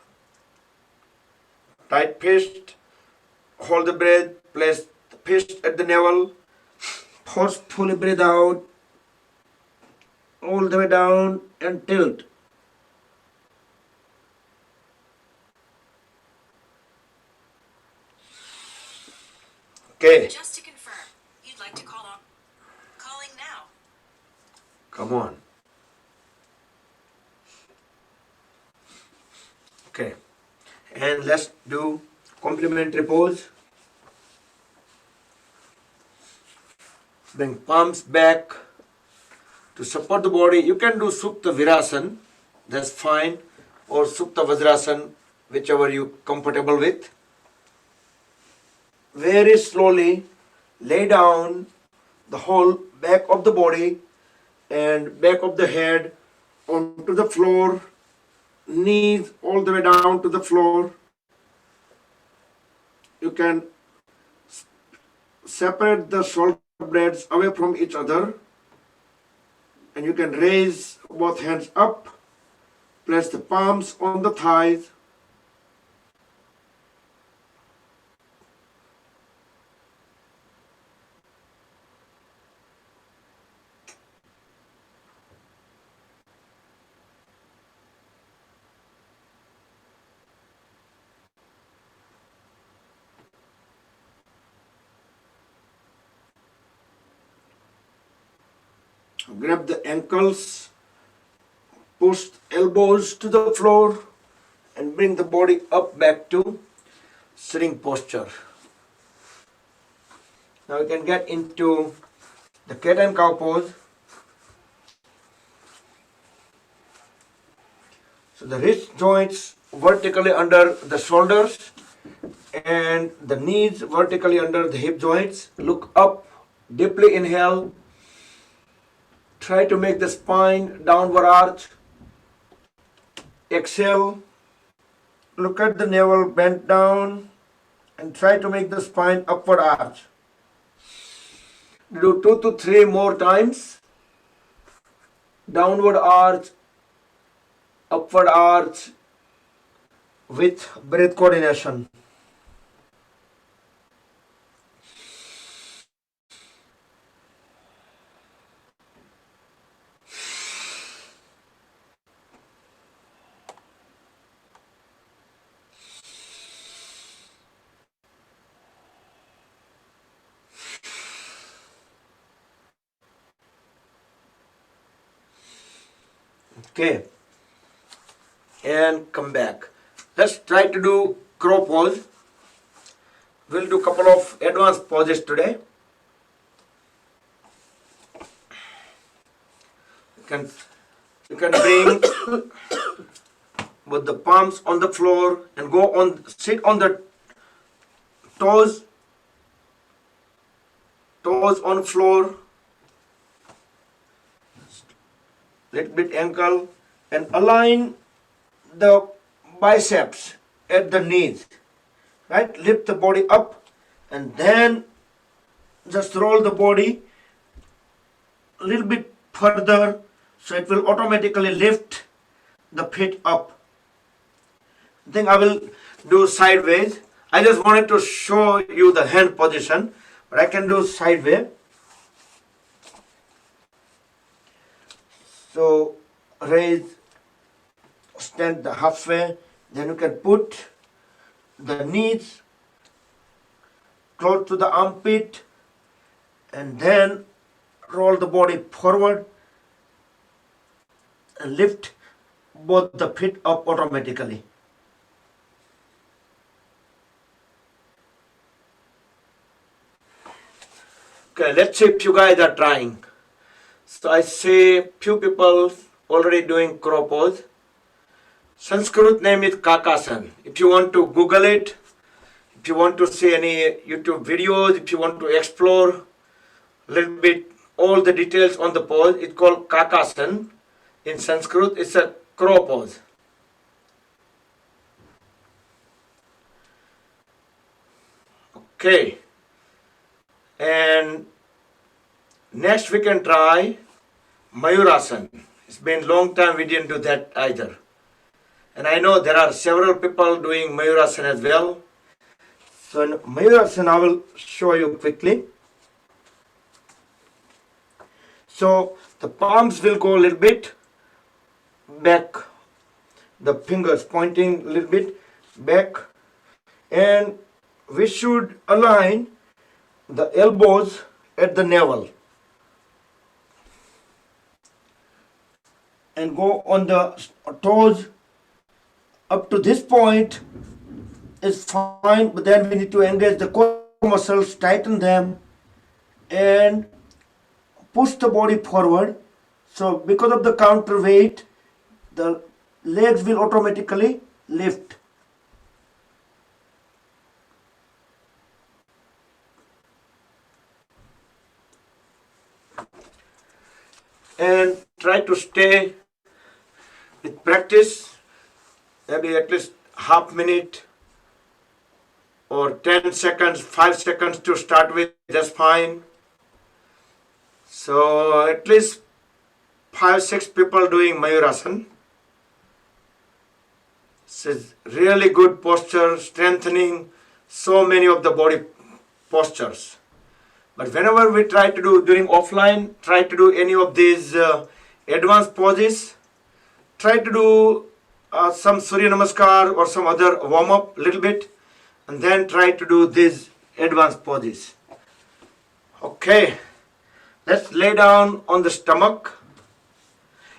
Tight fist. Hold the breath. Place the fist at the navel. Forcefully breathe out. All the way down and tilt. Okay. Just to confirm, you'd like to call on. Calling now. Come on. Okay. And let's do complementary pose. Bring palms back to support the body. You can do Supta Virasana, that's fine, or Supta Vajrasana, whichever you comfortable with. Very slowly lay down the whole back of the body and back of the head onto the floor, knees all the way down to the floor. You can separate the shoulder blades away from each other and you can raise both hands up, place the palms on the thighs. Grab the ankles, push elbows to the floor, and bring the body up back to sitting posture. Now we can get into the cat and cow pose. So the wrist joints vertically under the shoulders and the knees vertically under the hip joints. Look up, deeply inhale. Try to make the spine downward arch. Exhale. Look at the navel bent down and try to make the spine upward arch. Do 2 to 3 more times. Downward arch, upward arch with breath coordination. Okay, and come back. Let's try to do crow pose. We'll do a couple of advanced poses today. You can bring with the palms on the floor and sit on the toes on floor. Little bit ankle and align the biceps at the knees, right? Lift the body up and then just roll the body a little bit further so it will automatically lift the feet up. I think I will do sideways. I just wanted to show you the hand position, but I can do sideways. So raise, stand the halfway, then you can put the knees close to the armpit and then roll the body forward and lift both the feet up automatically. Okay, let's see if you guys are trying. So I see few people already doing crow pose. Sanskrit name is Kakasana. If you want to Google it, if you want to see any YouTube videos, if you want to explore a little bit all the details on the pose, it's called Kakasana. In Sanskrit, it's a crow pose. Okay. And next we can try Mayurasana. It's been a long time we didn't do that either. And I know there are several people doing Mayurasana as well. So in Mayurasana I will show you quickly. So the palms will go a little bit back, the fingers pointing a little bit back, and we should align the elbows at the navel and go on the toes up to this point is fine, but then we need to engage the core muscles, tighten them and push the body forward. So because of the counterweight, the legs will automatically lift. And try to stay with practice, maybe at least half minute or 10 seconds, 5 seconds to start with, that's fine. So at least 5-6 people doing Mayurasana. This is really good posture, strengthening so many of the body postures. But whenever we try to do during offline, try to do any of these advanced poses, try to do some Surya Namaskar or some other warm up a little bit, and then try to do these advanced poses. Okay, Let's lay down on the stomach.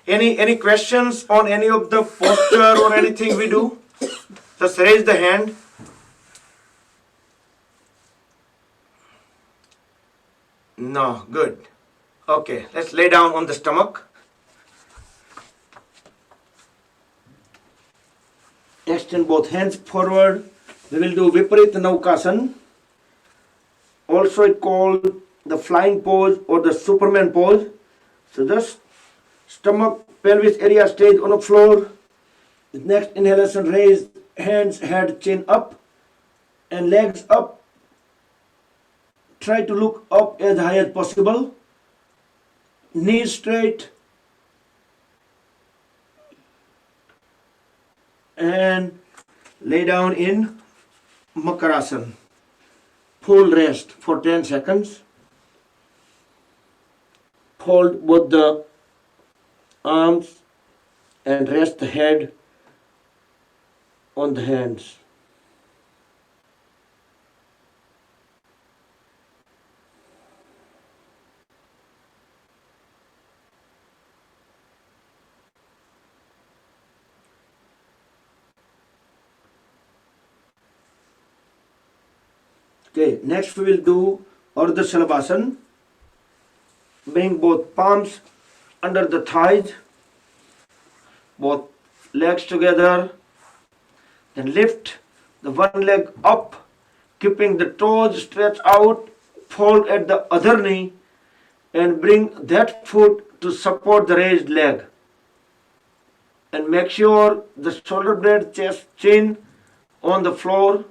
Any questions on any of the posture or anything we do? Just raise the hand. No, good. Okay, let's lay down on the stomach. Extend both hands forward. We will do Viparita Naukasana. Also it called the flying pose or the Superman pose. So just stomach, pelvis area stays on the floor. With next inhalation, raise hands, head, chin up and legs up. Try to look up as high as possible. Knees straight. And lay down in Makarasana. Full rest for 10 seconds. Hold both the arms and rest the head on the hands. Okay, next we will do Ardha Shalabhasana. Bring both palms under the thighs, both legs together, then lift the one leg up, keeping the toes stretched out, fold at the other knee, and bring that foot to support the raised leg. And make sure the shoulder blade, chest, chin on the floor,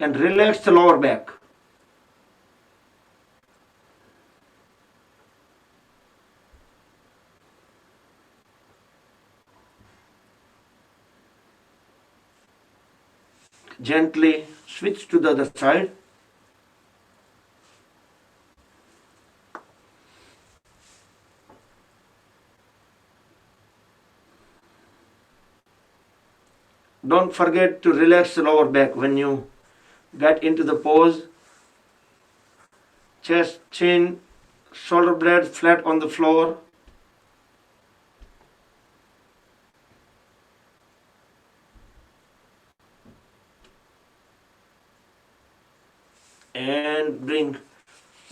and relax the lower back. Gently switch to the other side. Don't forget to relax the lower back when you get into the pose. Chest, chin, shoulder blades flat on the floor. And bring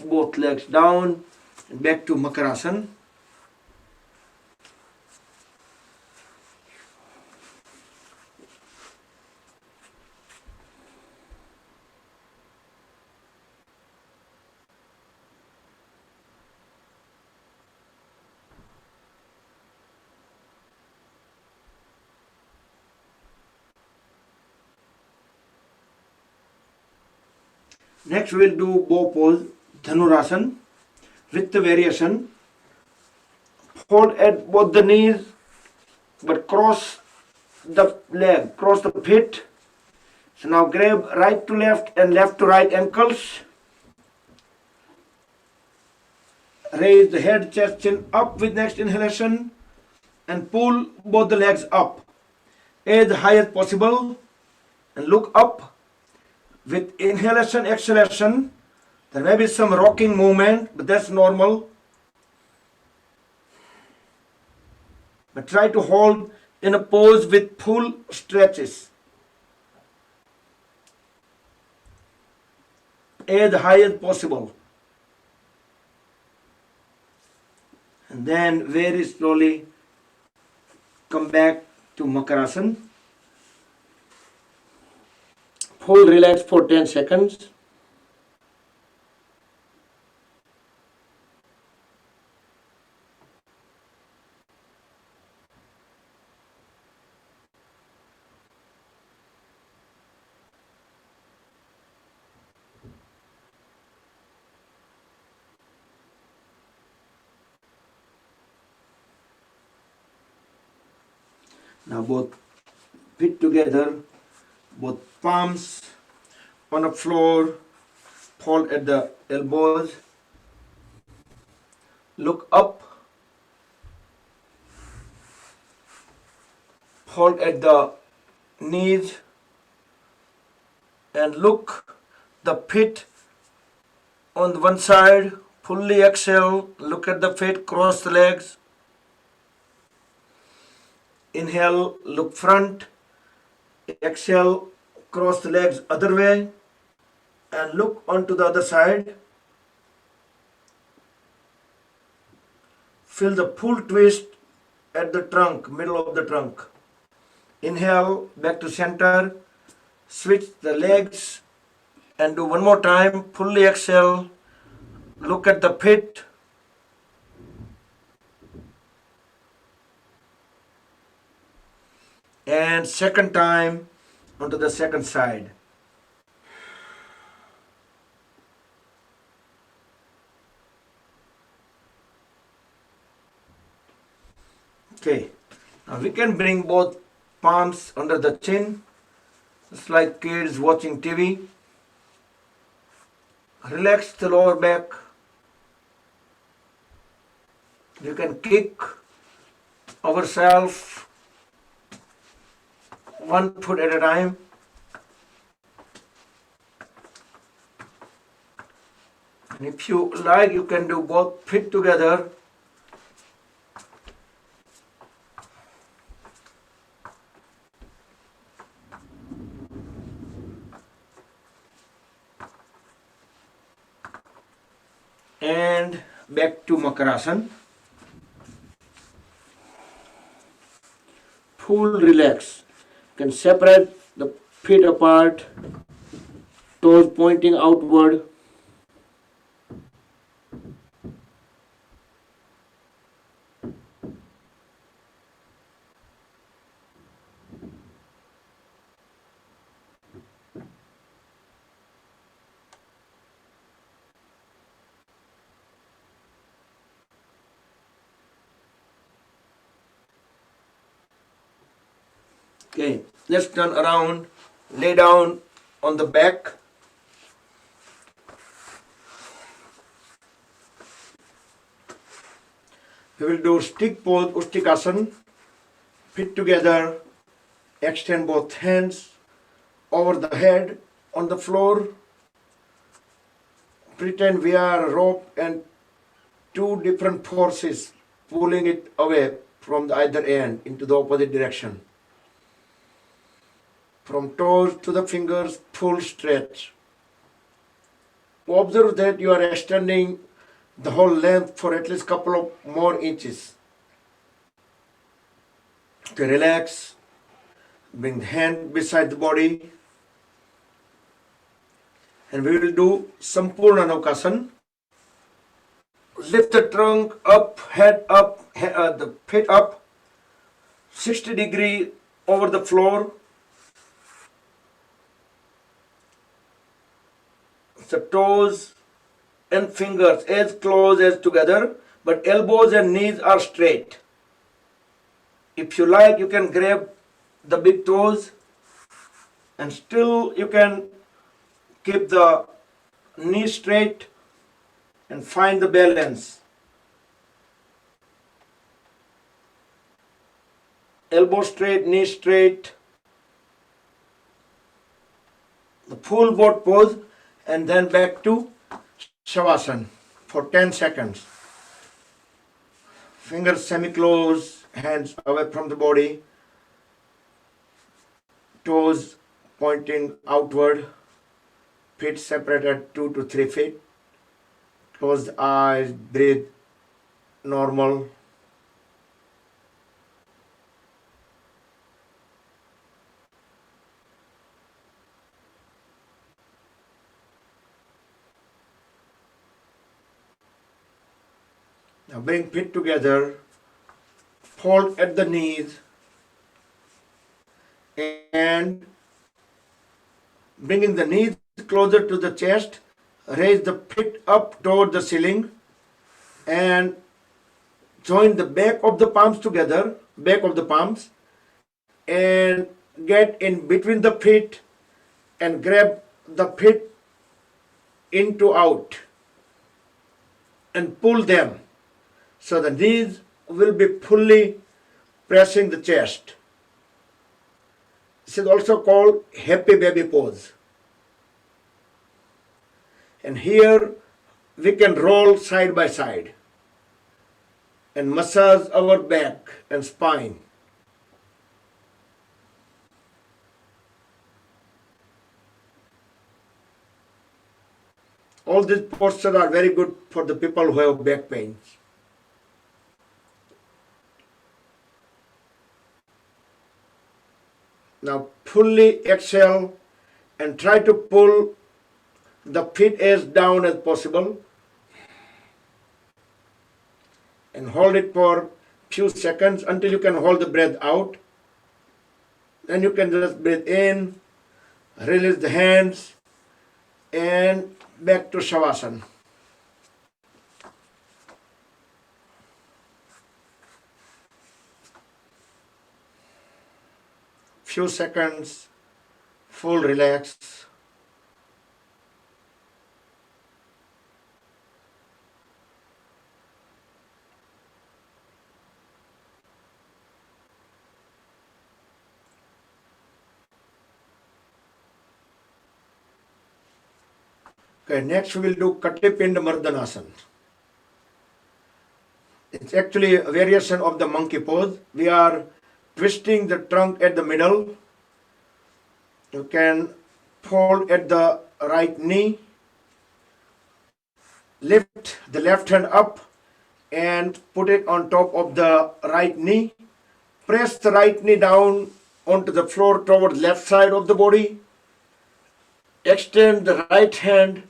both legs down and back to Makarasana. Next we will do bow pose, Dhanurasana, with the variation. Hold at both the knees, but cross the leg, cross the feet. So now grab right to left and left to right ankles. Raise the head, chest, chin up with next inhalation and pull both the legs up as high as possible and look up. With inhalation, exhalation, there may be some rocking movement, but that's normal. But try to hold in a pose with full stretches. As high as possible. And then very slowly come back to Makarasana. Full relax for 10 seconds. Now both feet together, both palms on the floor, hold at the elbows, look up, hold at the knees and look the feet on the one side Fully exhale, look at the feet, cross the legs. Inhale, look front. Exhale, cross the legs other way and look onto the other side. Feel the full twist at the trunk, middle of the trunk. Inhale, back to center. Switch the legs and do one more time. Fully exhale, look at the pit. And second time onto the second side. Okay, now we can bring both palms under the chin. It's like kids watching TV. Relax the lower back. You can kick ourselves one foot at a time. And if you like, you can do both feet together. And back to Makarasana. Full relax. You can separate the feet apart, toes pointing outward. Okay, let's turn around, lay down on the back. We will do stick pose, Ustikasana. Feet together, extend both hands over the head on the floor. Pretend we are a rope and two different forces pulling it away from the either end into the opposite direction. From toes to the fingers, full stretch. Observe that you are extending the whole length for at least couple of more inches. Okay, relax. Bring the hand beside the body. And we will do Sampurna Naukasana. Lift the trunk up, head up, the feet up, 60 degrees over the floor. The toes and fingers as close as together, but elbows and knees are straight. If you like, you can grab the big toes and still you can keep the knee straight and find the balance. Elbow straight, knee straight. The full boat pose. And then back to Shavasana for 10 seconds. Fingers semi-closed, hands away from the body, toes pointing outward, feet separated 2 to 3 feet. Close the eyes, breathe normal. Now bring feet together, fold at the knees, and bringing the knees closer to the chest, raise the feet up toward the ceiling and join the back of the palms together, back of the palms, and get in between the feet and grab the feet into out and pull them. So the knees will be fully pressing the chest. This is also called happy baby pose. And here we can roll side by side and massage our back and spine. All these postures are very good for the people who have back pains. Now fully exhale and try to pull the feet as down as possible and hold it for few seconds until you can hold the breath out. Then you can just breathe in, release the hands, and back to Shavasana. Few seconds, full relax. Okay, next we will do Katipinda Mardhanasana. It's actually a variation of the monkey pose. We are twisting the trunk at the middle. You can fold at the right knee. Lift the left hand up and put it on top of the right knee. Press the right knee down onto the floor towards left side of the body. Extend the right hand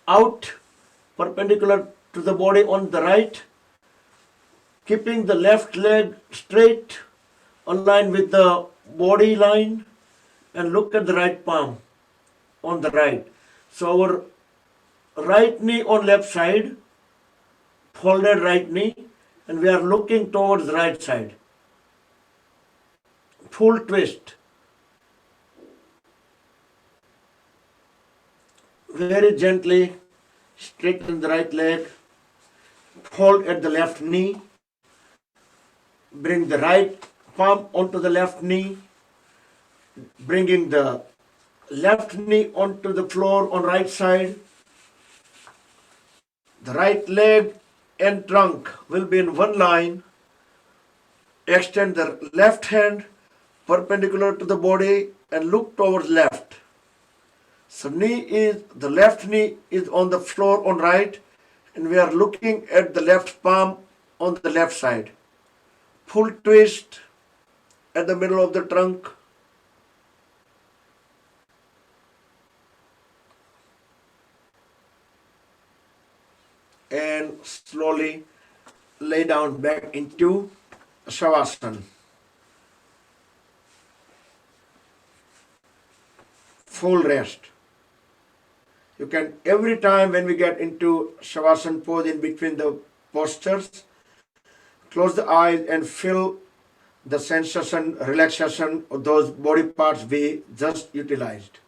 out perpendicular to the body on the right, keeping the left leg straight, aligned with the body line, and look at the right palm on the right. So our right knee on left side, folded right knee, and we are looking towards the right side. Full twist. Very gently straighten the right leg, fold at the left knee, bring the right palm onto the left knee, bringing the left knee onto the floor on right side. The right leg and trunk will be in one line. Extend the left hand perpendicular to the body and look towards left. So the left knee is on the floor on right, and we are looking at the left palm on the left side. Full twist at the middle of the trunk. And slowly lay down back into Shavasana. Full rest. You can, every time when we get into Shavasana pose in between the postures, close the eyes and feel the sensation, relaxation of those body parts we just utilized.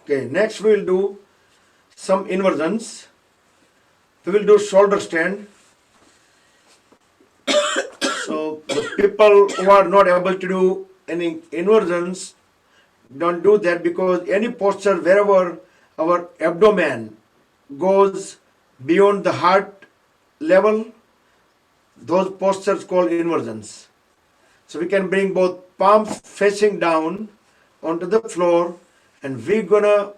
Okay, next we will do some inversions. We will do shoulder stand. So the people who are not able to do any inversions, don't do that, because any posture wherever our abdomen goes beyond the heart level, those postures called inversions. So we can bring both palms facing down onto the floor, and we're gonna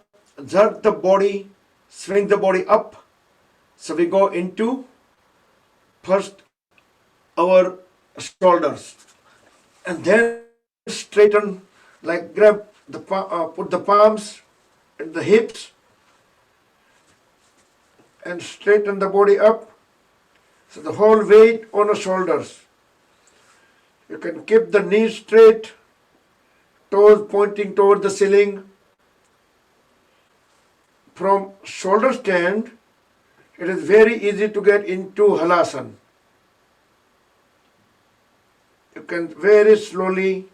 jerk the body, swing the body up. So we go into first our shoulders, and then straighten, like grab the put the palms at the hips and straighten the body up. So the whole weight on the shoulders. You can keep the knees straight, toes pointing toward the ceiling. From shoulder stand, it is very easy to get into Halasana. You can very slowly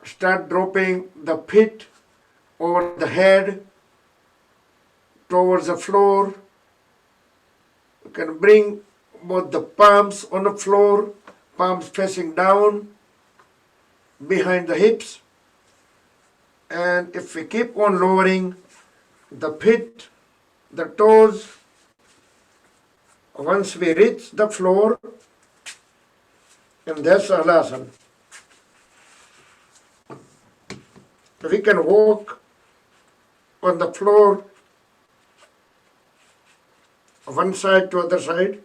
start dropping the feet over the head towards the floor. You can bring both the palms on the floor, palms facing down behind the hips. And if we keep on lowering the feet, the toes, once we reach the floor, and that's Halasana. We can walk on the floor one side to other side.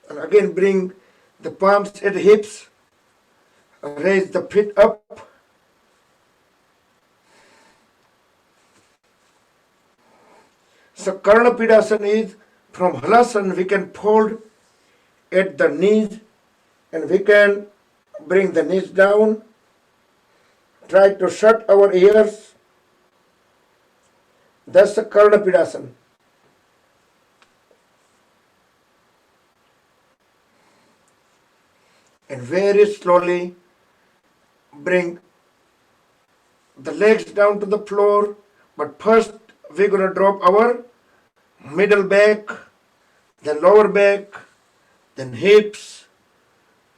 And again bring the palms at the hips, raise the feet up. So Karnapidasana is from Halasana we can fold at the knees and we can bring the knees down. Try to shut our ears. That's the Karnapidasana. And very slowly bring the legs down to the floor. But first we're going to drop our middle back, then lower back, then hips,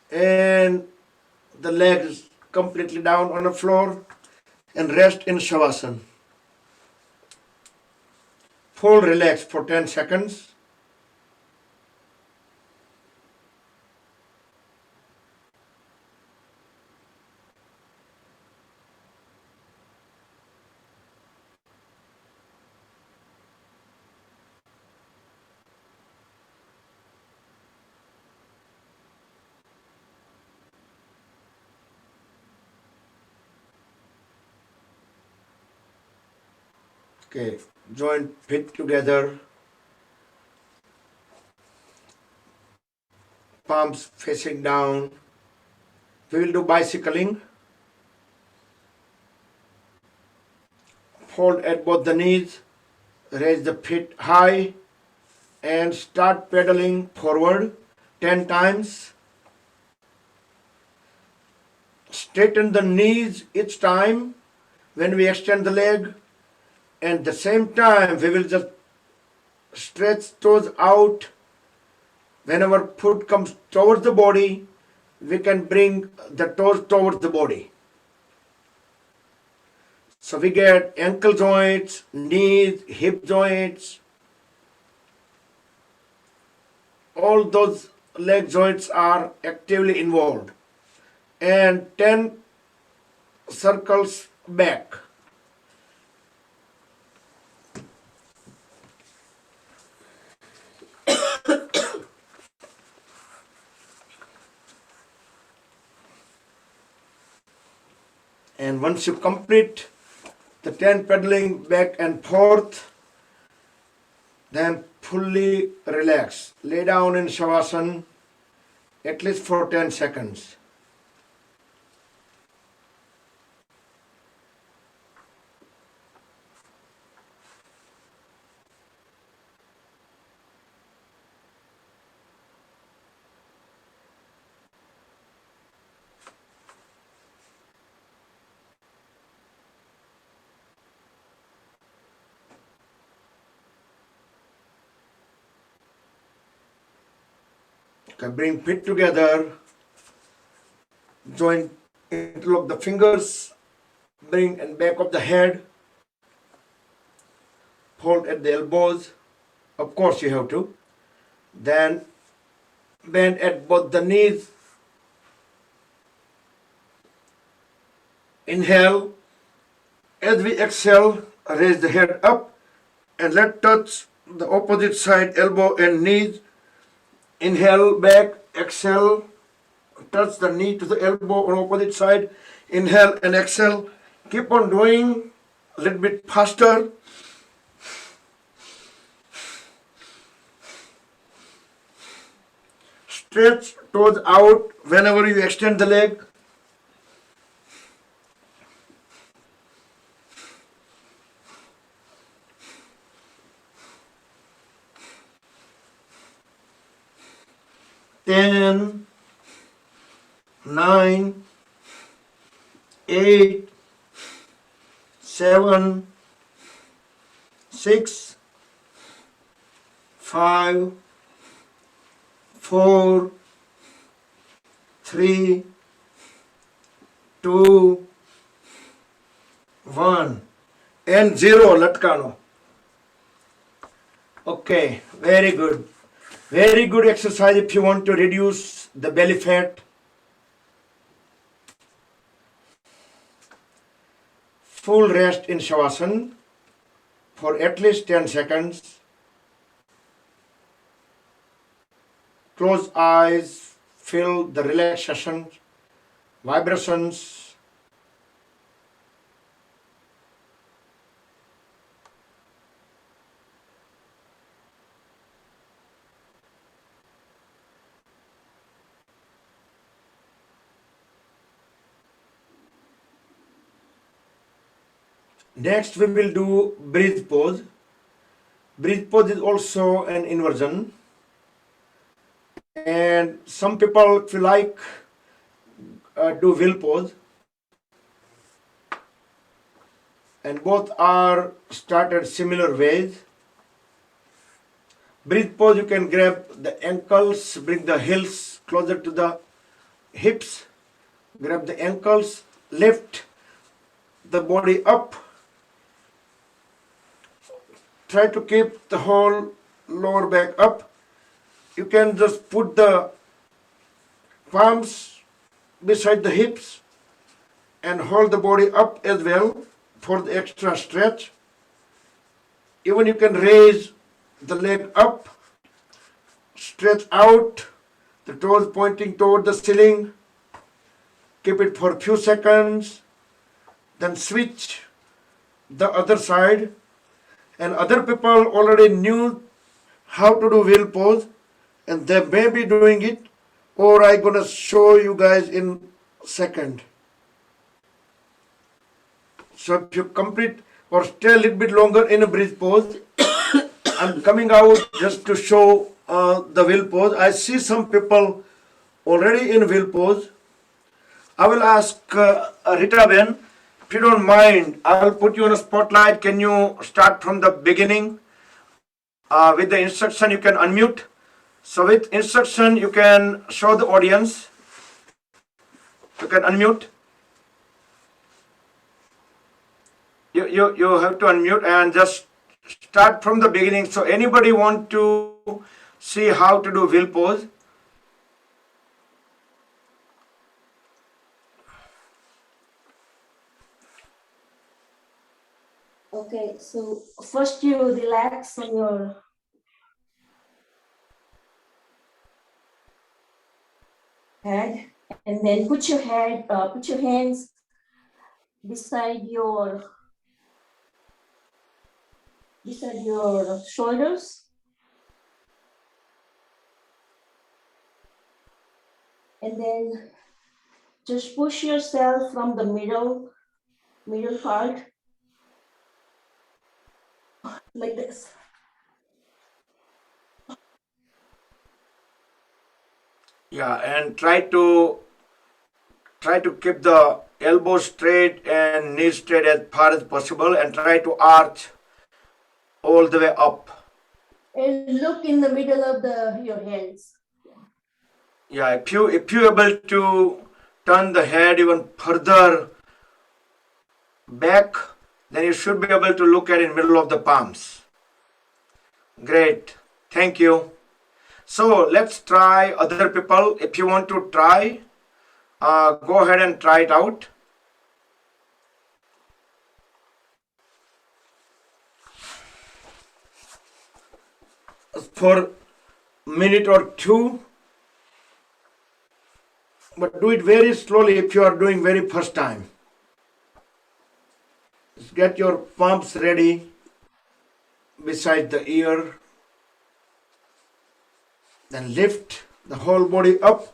and the legs completely down on the floor and rest in Shavasana. Full relax for 10 seconds. Okay, joint feet together, palms facing down. We will do bicycling. Fold at both the knees, raise the feet high, and start pedaling forward 10 times. Straighten the knees each time when we extend the leg. And at the same time, we will just stretch toes out. Whenever foot comes towards the body, we can bring the toes towards the body. So we get ankle joints, knees, hip joints. All those leg joints are actively involved. And 10 circles back. And once you complete the 10 pedaling back and forth, then fully relax. Lay down in Shavasana at least for 10 seconds. Okay, bring feet together, join, interlock the fingers, bring and back of the head, fold at the elbows, of course you have to, then bend at both the knees, inhale, as we exhale, raise the head up and let touch the opposite side, elbow and knees. Inhale back, exhale, touch the knee to the elbow on opposite side. Inhale and exhale. Keep on doing a little bit faster. Stretch toes out whenever you extend the leg. Ten, 9, 8, 7, 6, 5, 4, 3, 2, 1 and 0 latkano. Okay, very good. Very good exercise if you want to reduce the belly fat. Full rest in Shavasana for at least 10 seconds. Close eyes, feel the relaxation, vibrations. Next, we will do breathe pose. Breathe pose is also an inversion. And some people, if you like, do wheel pose. And both are started similar ways. Breathe pose, you can grab the ankles, bring the heels closer to the hips, grab the ankles, lift the body up. Try to keep the whole lower back up. You can just put the palms beside the hips and hold the body up as well for the extra stretch. Even you can raise the leg up, stretch out, the toes pointing toward the ceiling. Keep it for a few seconds, then switch the other side. And other people already knew how to do wheel pose and they may be doing it, or I'm gonna show you guys in second. So if you complete or stay a little bit longer in a breathe pose, I'm coming out just to show the wheel pose. I see some people already in wheel pose. I will ask Rita Ben, if you don't mind, I'll put you on a spotlight. Can you start from the beginning? With the instruction, you can unmute. So with instruction, you can show the audience. You can unmute. You have to unmute and just start from the beginning. So anybody want to see how to do wheel pose? Okay, so first you relax on your head, and then put your hands beside your shoulders, and then just push yourself from the middle part like this. Yeah, and try to keep the elbows straight and knees straight as far as possible, and try to arch all the way up. And look in the middle of your hands. Yeah, if you able to turn the head even further back, then you should be able to look at in middle of the palms. Great, thank you. So let's try other people. If you want to try, go ahead and try it out. For a minute or two, but do it very slowly if you are doing very first time. Just get your palms ready beside the ear. Then lift the whole body up.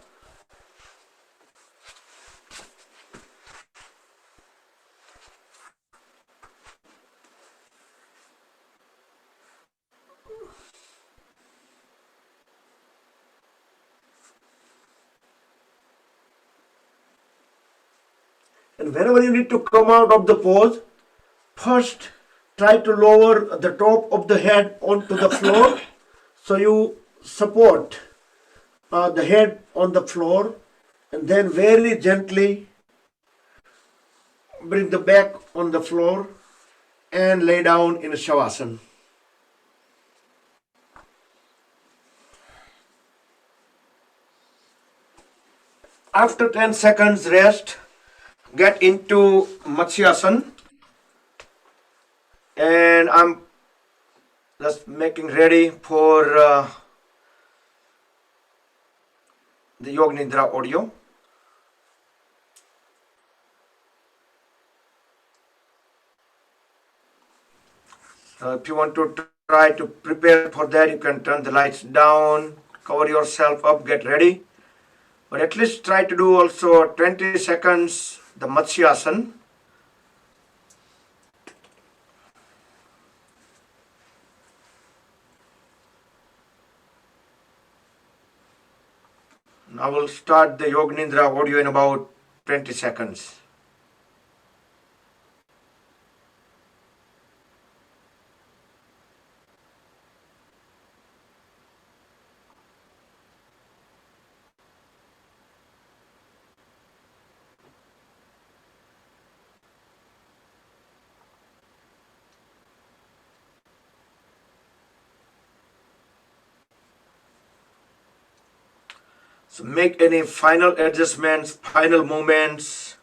And whenever you need to come out of the pose, first try to lower the top of the head onto the floor. So you support the head on the floor, and then very gently bring the back on the floor and lay down in a Shavasana. After 10 seconds rest, get into Matsyasana, and I'm just making ready for the Yoga Nidra audio. If you want to try to prepare for that, you can turn the lights down, cover yourself up, get ready. But at least try to do also 20 seconds the Matsyasana. Now we'll start the Yoga Nidra audio in about 20 seconds. So make any final adjustments, final movements,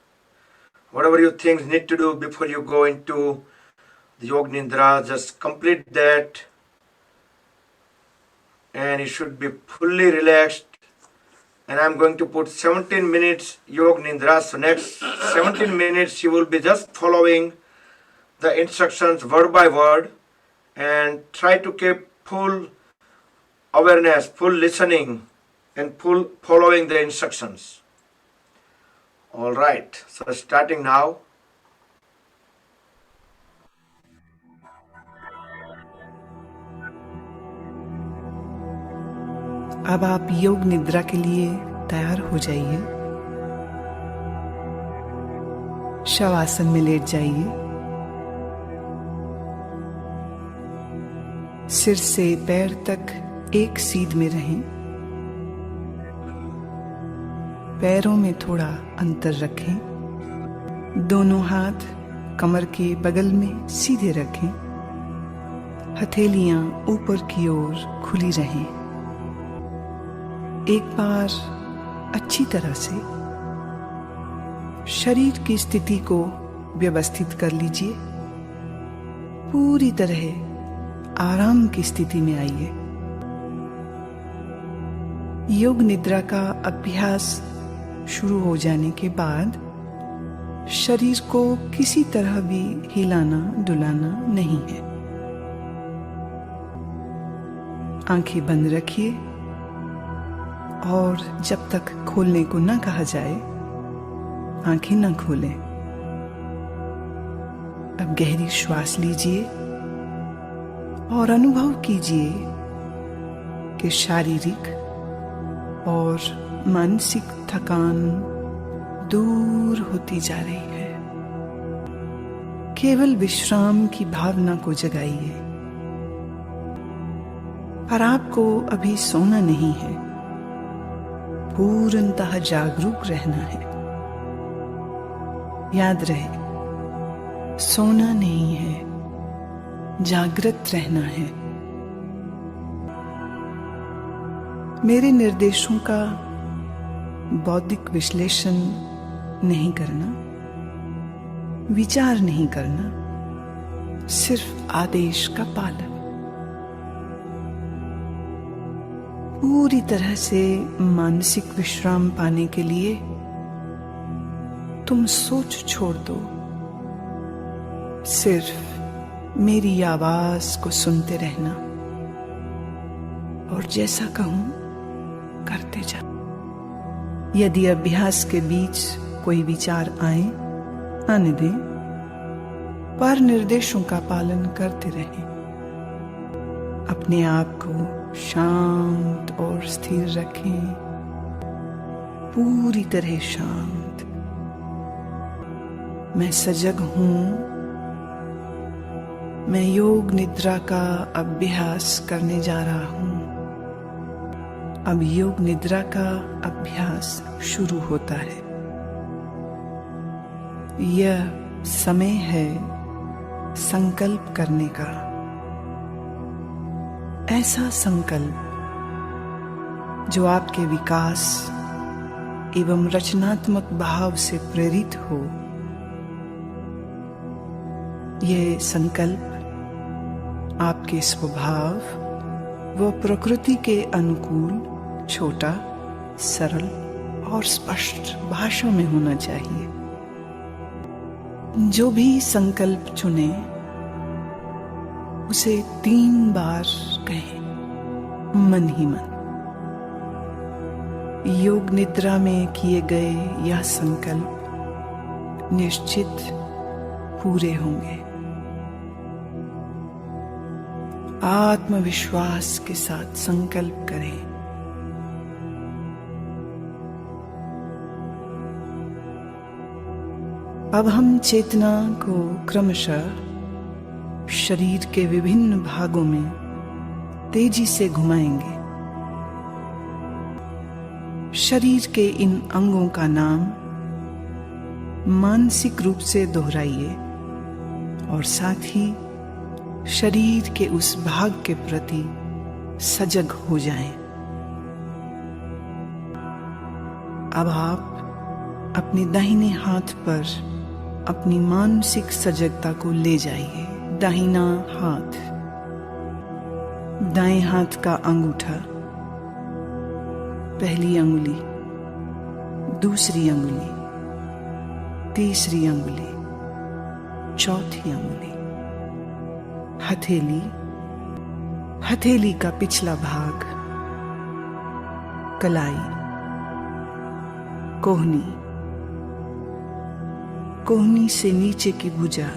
whatever you think need to do before you go into the Yoga Nidra, just complete that. And you should be fully relaxed. And I'm going to put 17 minutes Yoga Nidra. So next 17 minutes you will be just following the instructions word by word, and try to keep full awareness, full listening, and full following the instructions. All right, so starting now. अब आप योग निद्रा के लिए तैयार हो जाइए। शवासन में लेट जाइए। सिर से पैर तक एक सीध में रहें। पैरों में थोड़ा अंतर रखें। दोनों हाथ कमर के बगल में सीधे रखें। हथेलियां ऊपर की ओर खुली रहें। एक बार अच्छी तरह से शरीर की स्थिति को व्यवस्थित कर लीजिए। पूरी तरह आराम की स्थिति में आइए। योग निद्रा का अभ्यास शुरू हो जाने के बाद शरीर को किसी तरह भी हिलाना डुलाना नहीं है। आंखें बंद रखिए और जब तक खोलने को न कहा जाए आंखें न खोलें। अब गहरी श्वास लीजिए और अनुभव कीजिए कि शारीरिक और मानसिक थकान दूर होती जा रही है। केवल विश्राम की भावना को जगाइए। पर आपको अभी सोना नहीं है, पूर्णतः जागरूक रहना है। याद रहे, सोना नहीं है, जागृत रहना है। मेरे निर्देशों का बौद्धिक विश्लेषण नहीं करना, विचार नहीं करना, सिर्फ आदेश का पालन। पूरी तरह से मानसिक विश्राम पाने के लिए तुम सोच छोड़ दो। सिर्फ मेरी आवाज को सुनते रहना और जैसा कहूं करते जाओ। यदि अभ्यास के बीच कोई विचार आने दें, पर निर्देशों का पालन करते रहें। अपने आप को शांत और स्थिर रखें, पूरी तरह शांत। मैं सजग हूं। मैं योग निद्रा का अभ्यास करने जा रहा हूं। अब योग निद्रा का अभ्यास शुरू होता है। यह समय है संकल्प करने का। ऐसा संकल्प जो आपके विकास एवं रचनात्मक भाव से प्रेरित हो। यह संकल्प आपके स्वभाव व प्रकृति के अनुकूल छोटा, सरल और स्पष्ट भाषा में होना चाहिए। जो भी संकल्प चुने उसे 3 बार कहें, मन ही मन। योग निद्रा में किए गए यह संकल्प निश्चित पूरे होंगे। आत्मविश्वास के साथ संकल्प करें। अब हम चेतना को क्रमशः शरीर के विभिन्न भागों में तेजी से घुमाएंगे। शरीर के इन अंगों का नाम मानसिक रूप से दोहराइए और साथ ही शरीर के उस भाग के प्रति सजग हो जाएं। अब आप अपने दाहिने हाथ पर अपनी मानसिक सजगता को ले जाइए। दाहिना हाथ, दाएं हाथ का अंगूठा, पहली अंगुली, दूसरी अंगुली, तीसरी अंगुली, चौथी अंगुली, हथेली, हथेली का पिछला भाग, कलाई, कोहनी, कोहनी से नीचे की भुजा,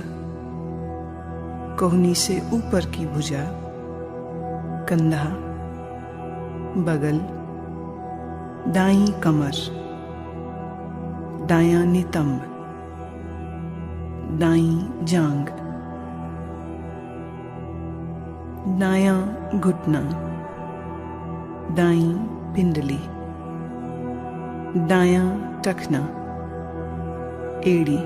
कोहनी से ऊपर की भुजा, कंधा, बगल, दाईं कमर, दायां नितंब, दाईं जांघ, दायां घुटना, दाईं पिंडली, दायां टखना, एड़ी,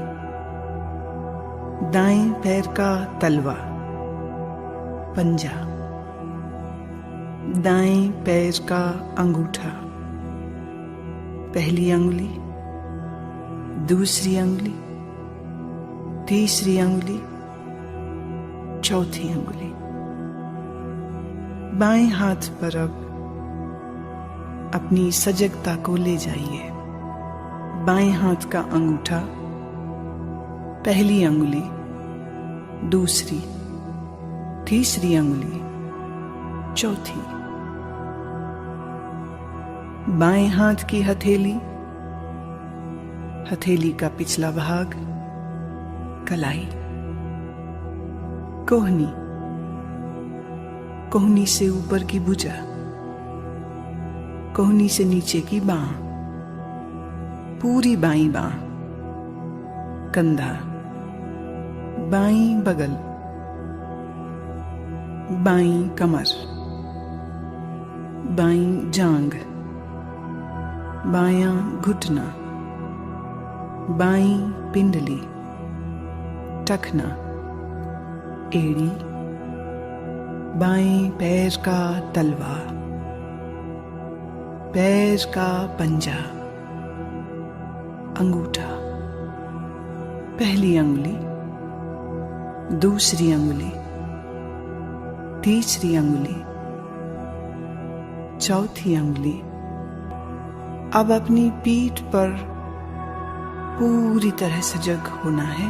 दाएं पैर का तलवा, पंजा, दाएं पैर का अंगूठा, पहली अंगुली, दूसरी अंगुली, तीसरी अंगुली, चौथी अंगुली। बाएं हाथ पर अब अपनी सजगता को ले जाइए। बाएं हाथ का अंगूठा, पहली अंगुली, दूसरी, तीसरी अंगुली, चौथी। बाएं हाथ की हथेली, हथेली का पिछला भाग, कलाई, कोहनी, कोहनी से ऊपर की भुजा, कोहनी से नीचे की बांह, पूरी बाईं बांह, कंधा, बाईं बगल, बाईं कमर, बाईं जांघ, बायां घुटना, बाईं पिंडली, टखना, एड़ी, बाएं पैर का तलवा, पैर का पंजा, अंगूठा, पहली अंगुली, दूसरी अंगुली, तीसरी अंगुली, चौथी अंगुली। अब अपनी पीठ पर पूरी तरह सजग होना है।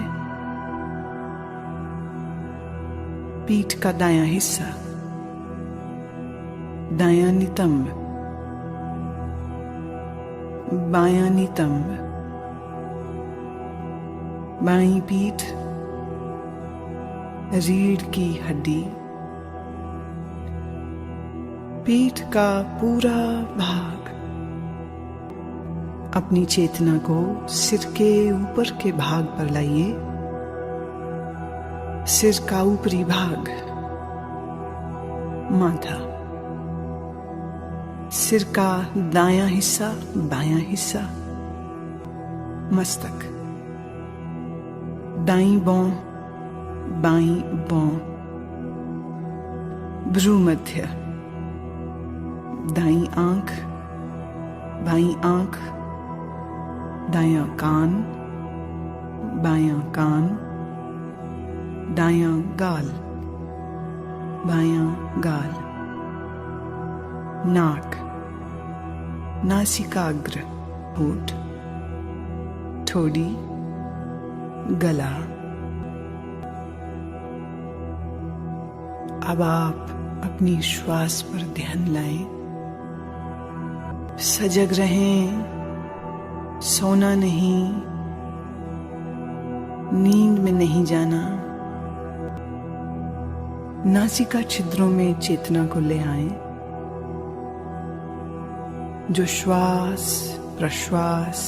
पीठ का दायां हिस्सा, दायां नितंब, बायां नितंब, बाईं पीठ, रीढ़ की हड्डी, पीठ का पूरा भाग। अपनी चेतना को सिर के ऊपर के भाग पर लाइए। सिर का ऊपरी भाग, माथा, सिर का दायां हिस्सा, बायां हिस्सा, मस्तक, दाईं भौं, बाईं भौं, भ्रूमध्य, दाईं आंख, बाईं आंख, दायां कान, बायां कान, दायां गाल, बायां गाल, नाक, नासिकाग्र, होठ, ठोड़ी, गला। अब आप अपनी श्वास पर ध्यान लाएं। सजग रहें, सोना नहीं, नींद में नहीं जाना। नासिका छिद्रों में चेतना को ले आएं। जो श्वास प्रश्वास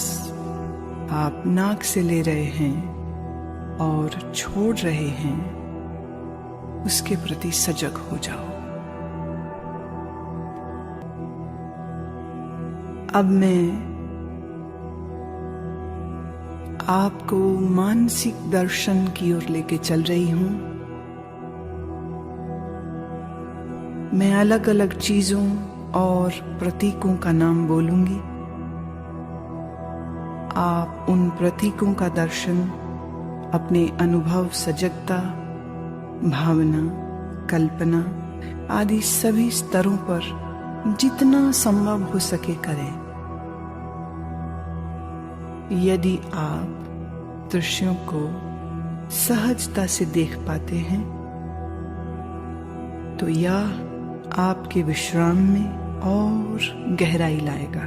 आप नाक से ले रहे हैं और छोड़ रहे हैं, उसके प्रति सजग हो जाओ। अब मैं आपको मानसिक दर्शन की ओर लेके चल रही हूं। मैं अलग अलग चीजों और प्रतीकों का नाम बोलूंगी। आप उन प्रतीकों का दर्शन अपने अनुभव, सजगता, भावना, कल्पना आदि सभी स्तरों पर जितना संभव हो सके करें। यदि आप दृश्यों को सहजता से देख पाते हैं तो यह आपके विश्राम में और गहराई लाएगा।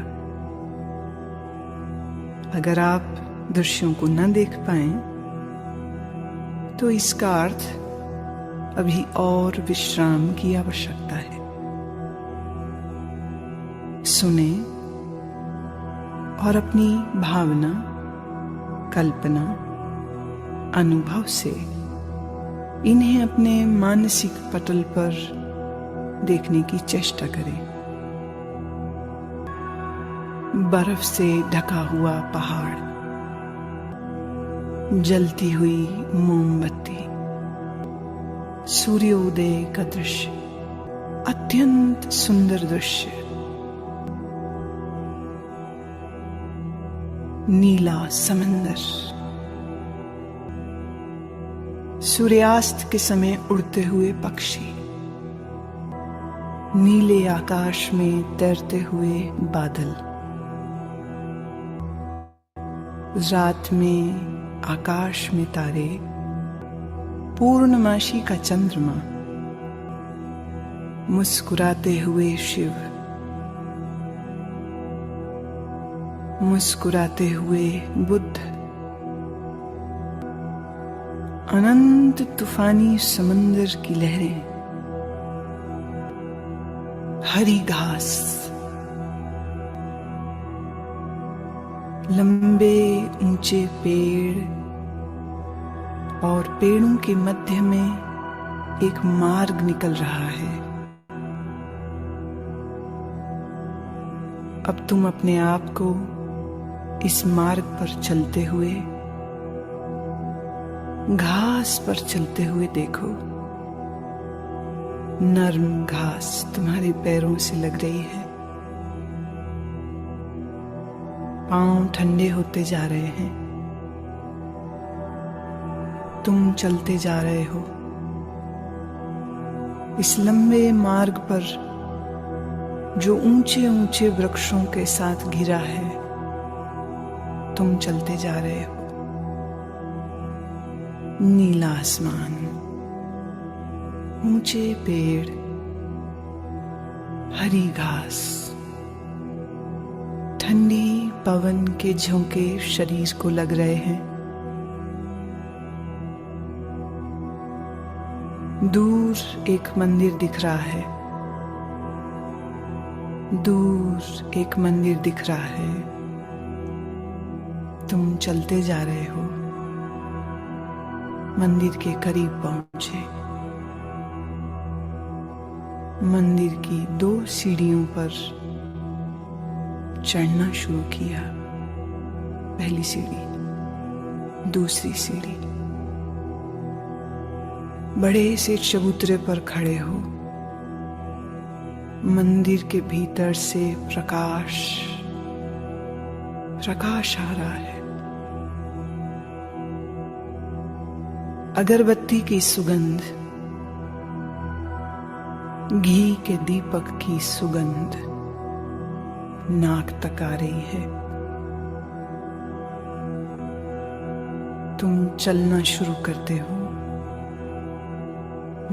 अगर आप दृश्यों को न देख पाएं तो इसका अर्थ अभी और विश्राम की आवश्यकता है। सुने और अपनी भावना, कल्पना, अनुभव से इन्हें अपने मानसिक पटल पर देखने की चेष्टा करें। बर्फ से ढका हुआ पहाड़, जलती हुई मोमबत्ती, सूर्योदय का दृश्य, अत्यंत सुंदर दृश्य। नीला समंदर, सूर्यास्त के समय उड़ते हुए पक्षी, नीले आकाश में तैरते हुए बादल, रात में आकाश में तारे, पूर्णमासी का चंद्रमा, मुस्कुराते हुए शिव, मुस्कुराते हुए बुद्ध, अनंत तूफानी समंदर की लहरें, हरी घास, लंबे ऊंचे पेड़ और पेड़ों के मध्य में एक मार्ग निकल रहा है। अब तुम अपने आप को इस मार्ग पर चलते हुए, घास पर चलते हुए देखो। नर्म घास तुम्हारे पैरों से लग रही है। पांव ठंडे होते जा रहे हैं। तुम चलते जा रहे हो। इस लंबे मार्ग पर जो ऊंचे ऊंचे वृक्षों के साथ घिरा है, तुम चलते जा रहे हो। नीला आसमान, ऊंचे पेड़, हरी घास, ठंडी पवन के झोंके शरीर को लग रहे हैं। दूर एक मंदिर दिख रहा है। दूर एक मंदिर दिख रहा है। तुम चलते जा रहे हो, मंदिर के करीब पहुंचे। मंदिर की 2 सीढ़ियों पर चढ़ना शुरू किया। पहली सीढ़ी, दूसरी सीढ़ी। बड़े से चबूतरे पर खड़े हो। मंदिर के भीतर से प्रकाश आ रहा है। अगरबत्ती की सुगंध, घी के दीपक की सुगंध नाक तक आ रही है। तुम चलना शुरू करते हो।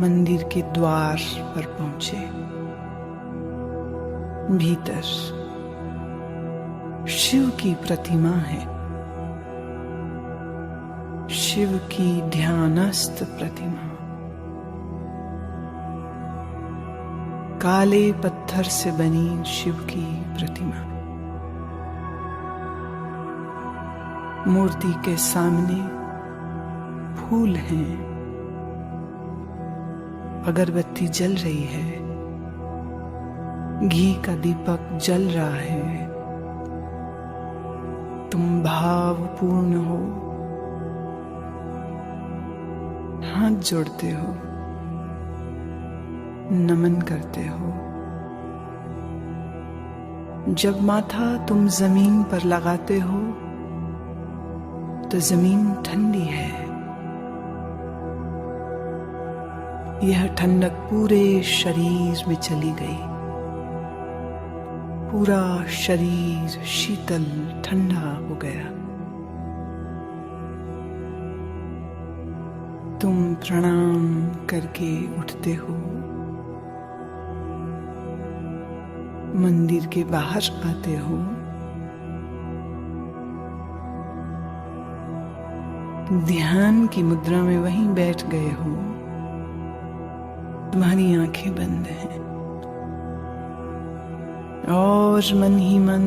मंदिर के द्वार पर पहुंचे। भीतर शिव की प्रतिमा है। शिव की ध्यानस्थ प्रतिमा। काले पत्थर से बनी शिव की प्रतिमा। मूर्ति के सामने फूल हैं। अगरबत्ती जल रही है। घी का दीपक जल रहा है। तुम भावपूर्ण हो। हाथ जोड़ते हो, नमन करते हो। जब माथा तुम जमीन पर लगाते हो तो जमीन ठंडी है। यह ठंडक पूरे शरीर में चली गई। पूरा शरीर शीतल ठंडा हो गया। तुम प्रणाम करके उठते हो। मंदिर के बाहर आते हो। ध्यान की मुद्रा में वहीं बैठ गए हो। तुम्हारी आंखें बंद हैं और मन ही मन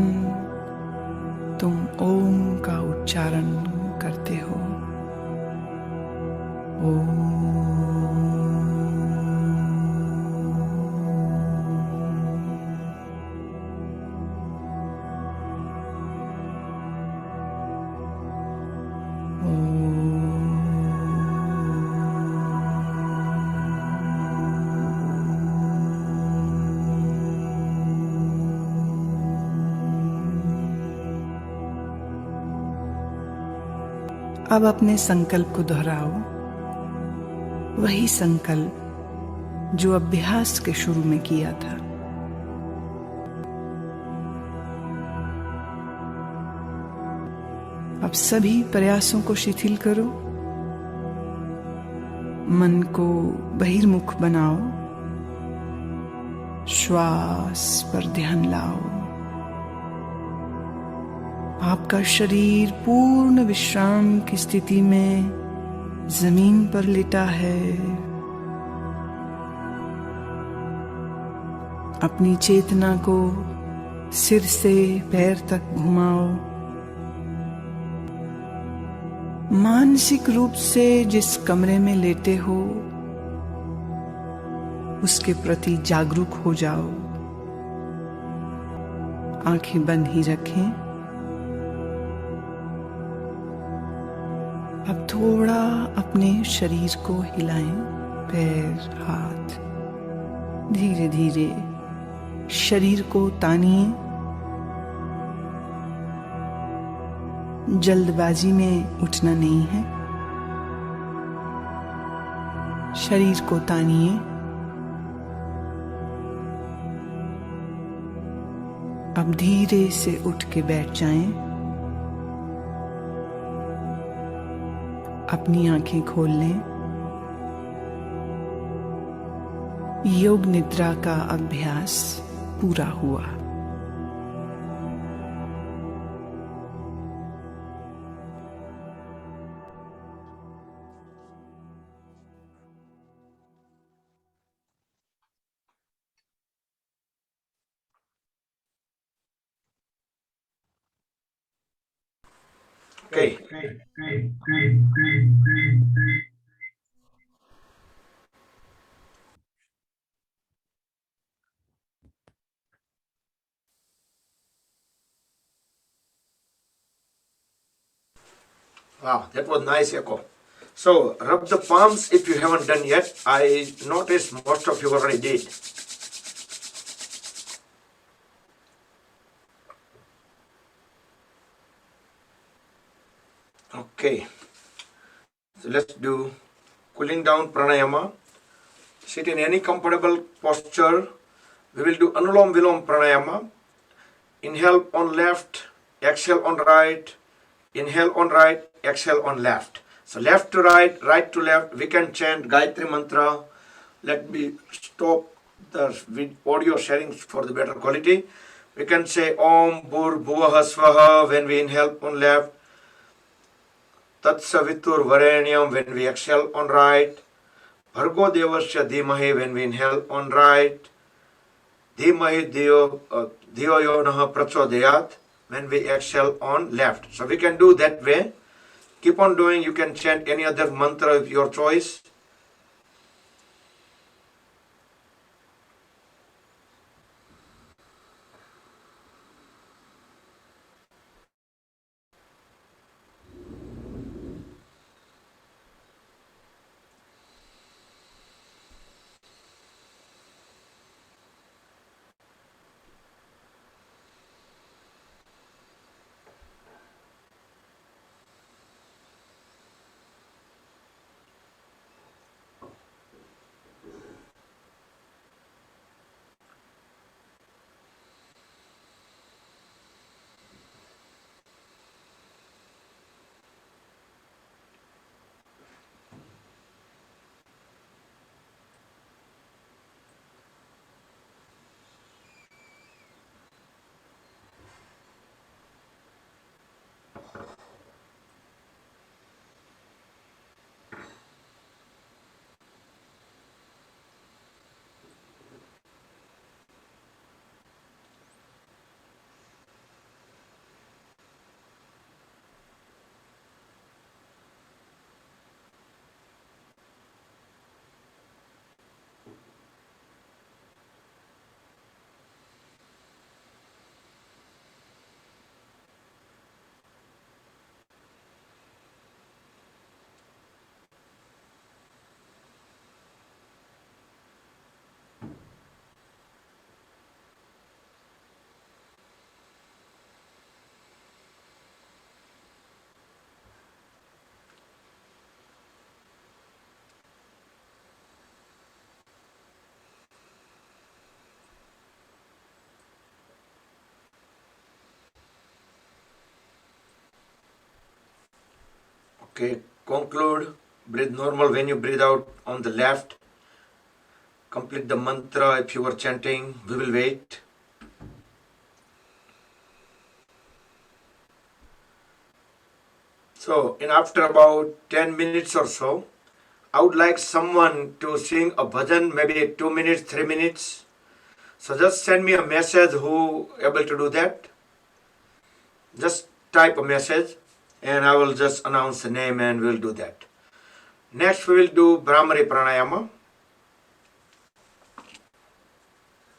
तुम ओम का उच्चारण करते हो। अब अपने संकल्प को दोहराओ। वही संकल्प जो अभ्यास के शुरू में किया था। अब सभी प्रयासों को शिथिल करो। मन को बहिर्मुख बनाओ। श्वास पर ध्यान लाओ। आपका शरीर पूर्ण विश्राम की स्थिति में जमीन पर लेटा है। अपनी चेतना को सिर से पैर तक घुमाओ। मानसिक रूप से जिस कमरे में लेटे हो उसके प्रति जागरूक हो जाओ। आंखें बंद ही रखें। अब थोड़ा अपने शरीर को हिलाएं। पैर, हाथ, धीरे धीरे शरीर को तानिए। जल्दबाजी में उठना नहीं है। शरीर को तानिए। अब धीरे से उठ के बैठ जाएं। अपनी आंखें खोल लें। योग निद्रा का अभ्यास पूरा हुआ। Okay. Wow, that was nice echo. So rub the palms if you haven't done yet. I noticed most of you already did. Okay. So let's do cooling down pranayama. Sit in any comfortable posture. We will do Anulom Vilom pranayama. Inhale on left, exhale on right. Inhale on right, exhale on left. So left to right, right to left. We can chant Gayatri mantra. Let me stop the audio sharing for the better quality. We can say Om Bhur Bhuvaha Swaha when we inhale on left. Tat Savitur Varenyam when we exhale on right. Bhargo Devasya Dhimahi when we inhale on right. Dhimahi Dhiyo Yonaha Prachodayat when we exhale on left. So we can do that way. Keep on doing. You can chant any other mantra of your choice. Okay, conclude. Breathe normal when you breathe out on the left. Complete the mantra if you were chanting. We will wait. So, in after about 10 minutes or so, I would like someone to sing a bhajan, maybe 2 minutes, 3 minutes. So just send me a message who able to do that. Just type a message and I will just announce the name and we'll do that. Next we will do Brahmari Pranayama.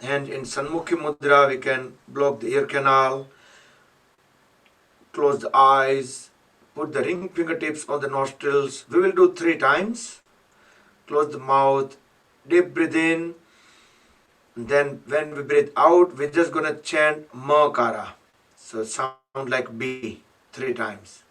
And in Sanmukhi Mudra we can block the ear canal, close the eyes, put the ring fingertips on the nostrils. We will do 3 times. Close the mouth, deep breathe in. Then when we breathe out, we're just going to chant Makara. So sound like B 3 times.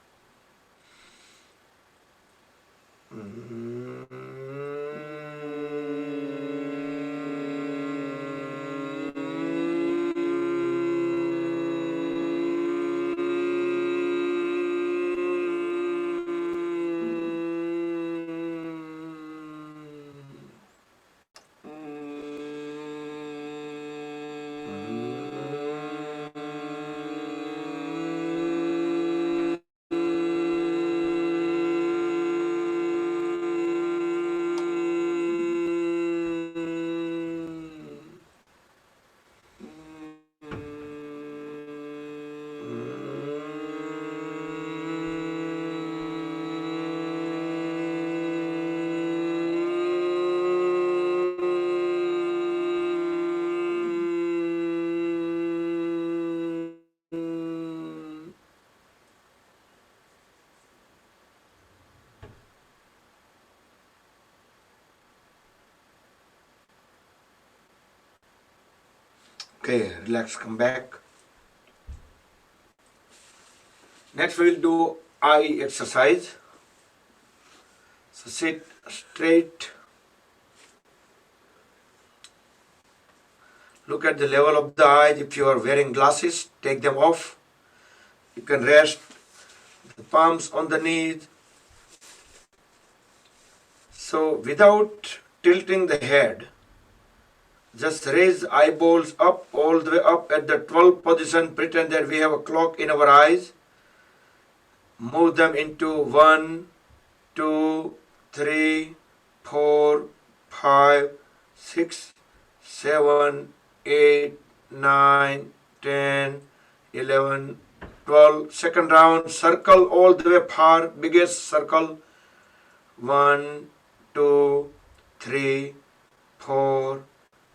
Okay, relax, come back. Next we will do eye exercise. So sit straight. Look at the level of the eyes. If you are wearing glasses, take them off. You can rest the palms on the knees. So without tilting the head, just raise eyeballs up, all the way up at the 12 position. Pretend that we have a clock in our eyes. Move them into 1, 2, 3, 4, 5, 6, 7, 8, 9, 10, 11, 12. Second round, circle all the way far, biggest circle. 1, 2, 3, 4,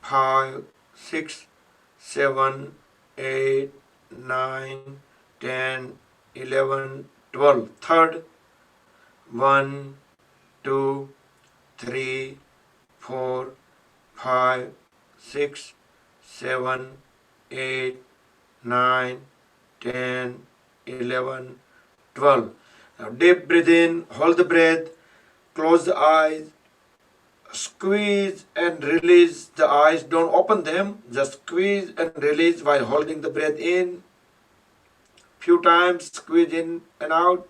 5, 6, 7, 8, 9, 10, 11, 12. Third, 1, 2, 3, 4, 5, 6, 7, 8, 9, 10, 11, 12. Now deep breathe in, hold the breath, close the eyes, squeeze and release the eyes. Don't open them, just squeeze and release while holding the breath in. Few times, squeeze in and out.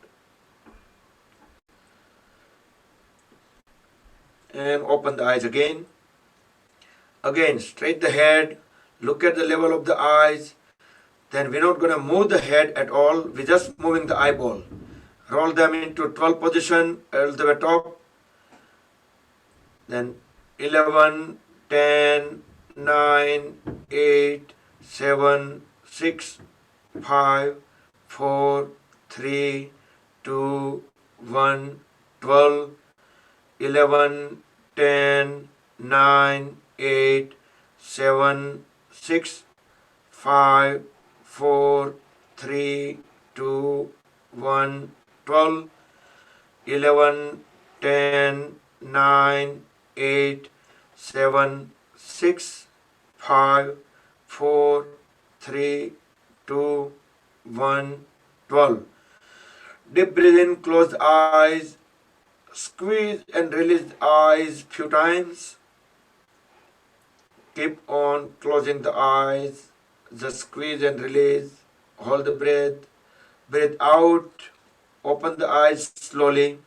And open the eyes again. Again, straight the head, look at the level of the eyes. Then we're not going to move the head at all, we're just moving the eyeball. Roll them into 12 position, all the way top. Then 11, 10, 9, 8, 7, 6, 5, 4, 3, 2, 1, 12, 11, 10, 9, 8, 7, 6, 5, 4, 3, 2, 1, 12, 11, 10, 9, 8, 7, 6, 5, 4, 3, 2, 1, 12. Deep breathe in, close the eyes, squeeze and release the eyes few times. Keep on closing the eyes, just squeeze and release, hold the breath, breathe out, open the eyes slowly.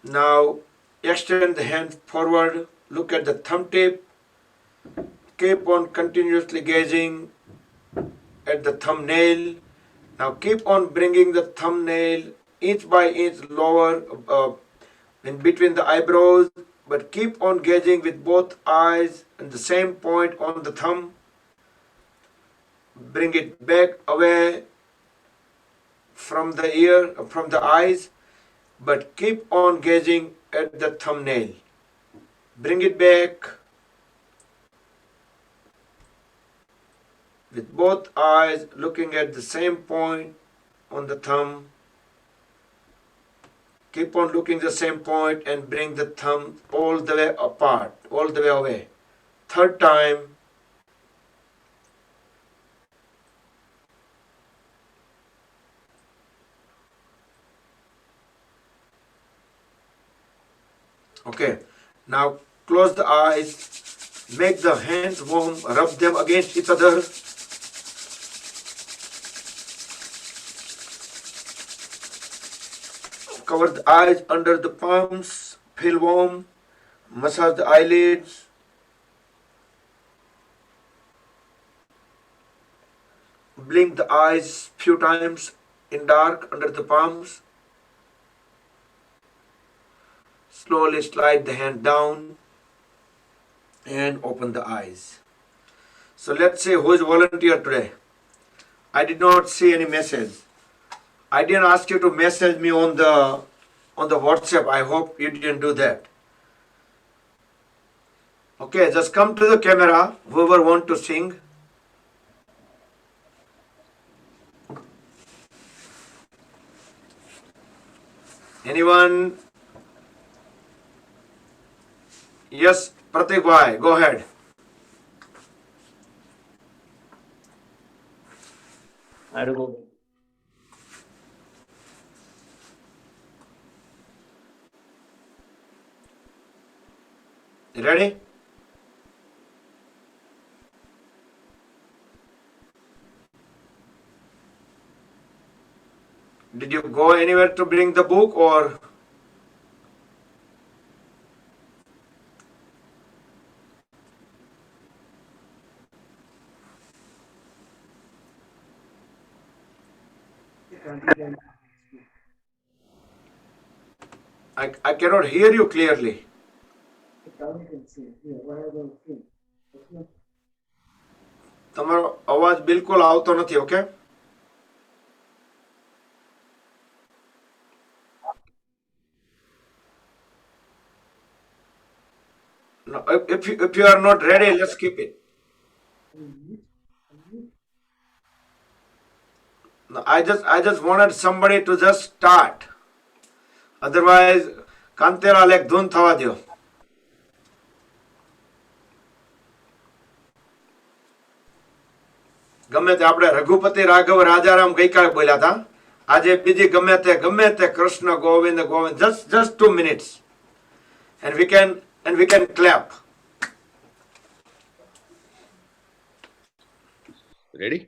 Now extend the hand forward, look at the thumb tip, keep on continuously gazing at the thumbnail. Now keep on bringing the thumbnail inch by inch lower in between the eyebrows, but keep on gazing with both eyes and the same point on the thumb. Bring it back away from the ear, from the eyes, but keep on gazing at the thumbnail. Bring it back with both eyes looking at the same point on the thumb. Keep on looking the same point and bring the thumb all the way apart, all the way away. Third time. Okay, now close the eyes, make the hands warm, rub them against each other. Cover the eyes under the palms, feel warm, massage the eyelids. Blink the eyes few times in dark under the palms. Slowly slide the hand down and open the eyes. So let's see who is volunteer today. I did not see any message. I didn't ask you to message me on the WhatsApp. I hope you didn't do that. Okay, just come to the camera, whoever want to sing. Anyone? Yes, Pratik bhai, go ahead. Arugo. You ready? Did you go anywhere to bring the book or? I cannot hear you clearly. તમારો અવાજ બિલકુલ આવતો નથી. Okay, no, if you are not ready, let's keep it. No, I just wanted somebody to just start. Otherwise, કાંતેલાલ એક ધૂન થવા દ્યો. ગમે તે આપણે રઘુપતિ રાઘવ રાજારામ ગઈકાલે બોલ્યા હતા. આજે બીજી ગમે તે Krishna Govind Govind. just 2 minutes and we can clap. Ready?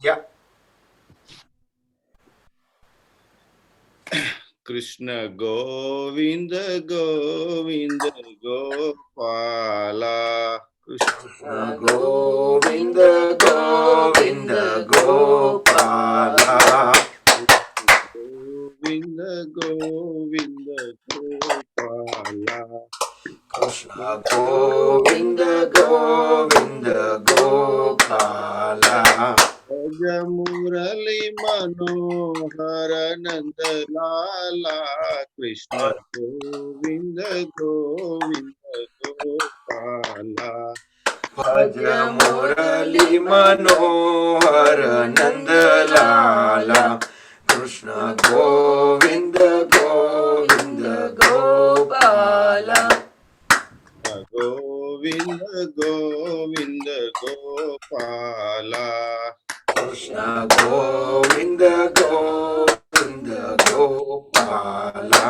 Yeah. Krishna Govinda Govinda Gopala. Krishna Govinda Govinda Gopala. Govinda Govinda Gopala. Krishna Govinda Govinda Gopala. Murali Manohara Nanda Lala. Krishna Govinda Govinda Gopala. Bhaja Murali Manohar Nand Lala. Krishna Govinda Govinda Gopala. Govinda Govinda Gopala. Krishna Govinda Govinda Gopala.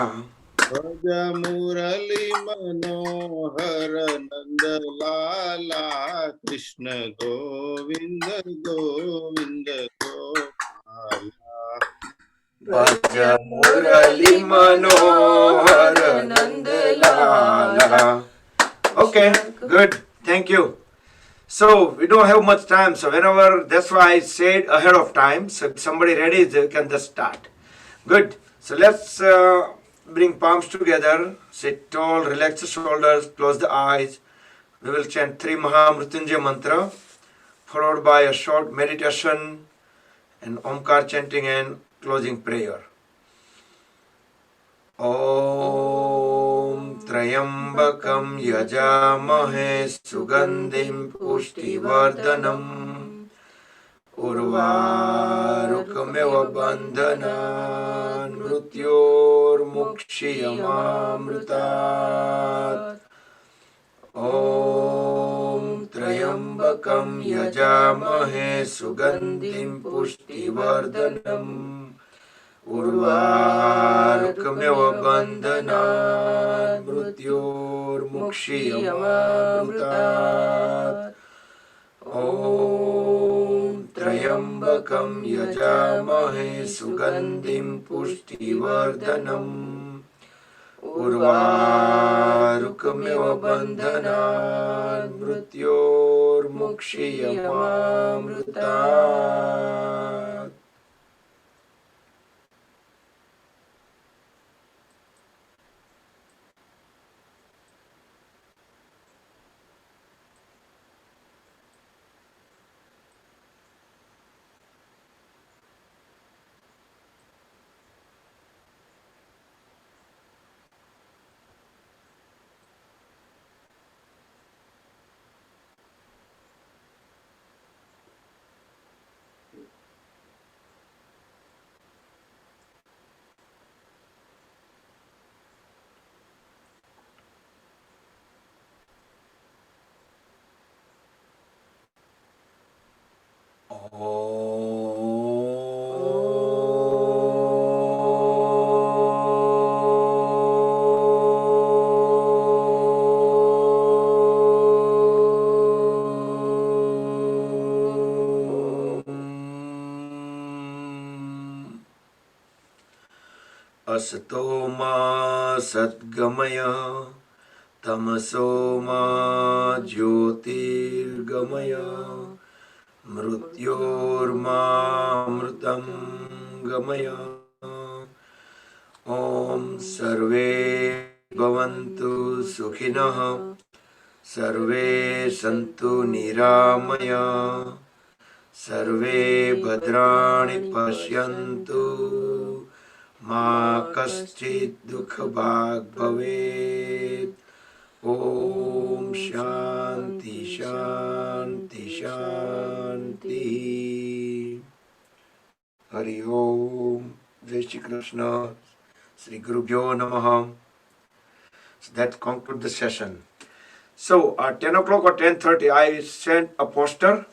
Bhaja Murali Manohara Nanda Lala. Krishna Govinda Govinda Gopala. Bhaja Murali Manohar Nand Lala. Okay, good. Thank you. So we don't have much time. So whenever, that's why I said ahead of time. So if somebody ready, they can just start. Good. So let's bring palms together. Sit tall, relax the shoulders, close the eyes. We will chant 3 Mahamrutyunjay mantra, followed by a short meditation and Omkar chanting and closing prayer. Om Trayambakam Yajamahe Sugandhim Pushtivardhanam Urvarukmeva Bandhanan Mrityor Mukshiyamamrutat. Om Trayambakam Yajamahe Sugandhim Pushtivardhanam Urvarukmeva Bandhanan Mrityor Mukshiyamamrutat. Om Trayambakam Yajamahe Sugandhim Pushtivardhanam Urvarukmeva Bandhanan Mrityor Mukshiyamamrutat. Om असतो मा सद्गमय तमसो मा ज्योतिर्गमय मृत्योर्मामृतं गमय ॐ सर्वे भवन्तु सुखिनः सर्वे सन्तु निरामय सर्वे भद्राणि पश्यन्तु मा कश्चित् दुःखभाग् भवेत् ॐ शान्ति शान्ति शान्तिः हरि ओम जय श्री कृष्ण श्री गुरुभ्यो नमः. So that concludes the session. So at 10 o'clock or 10:30 I sent a poster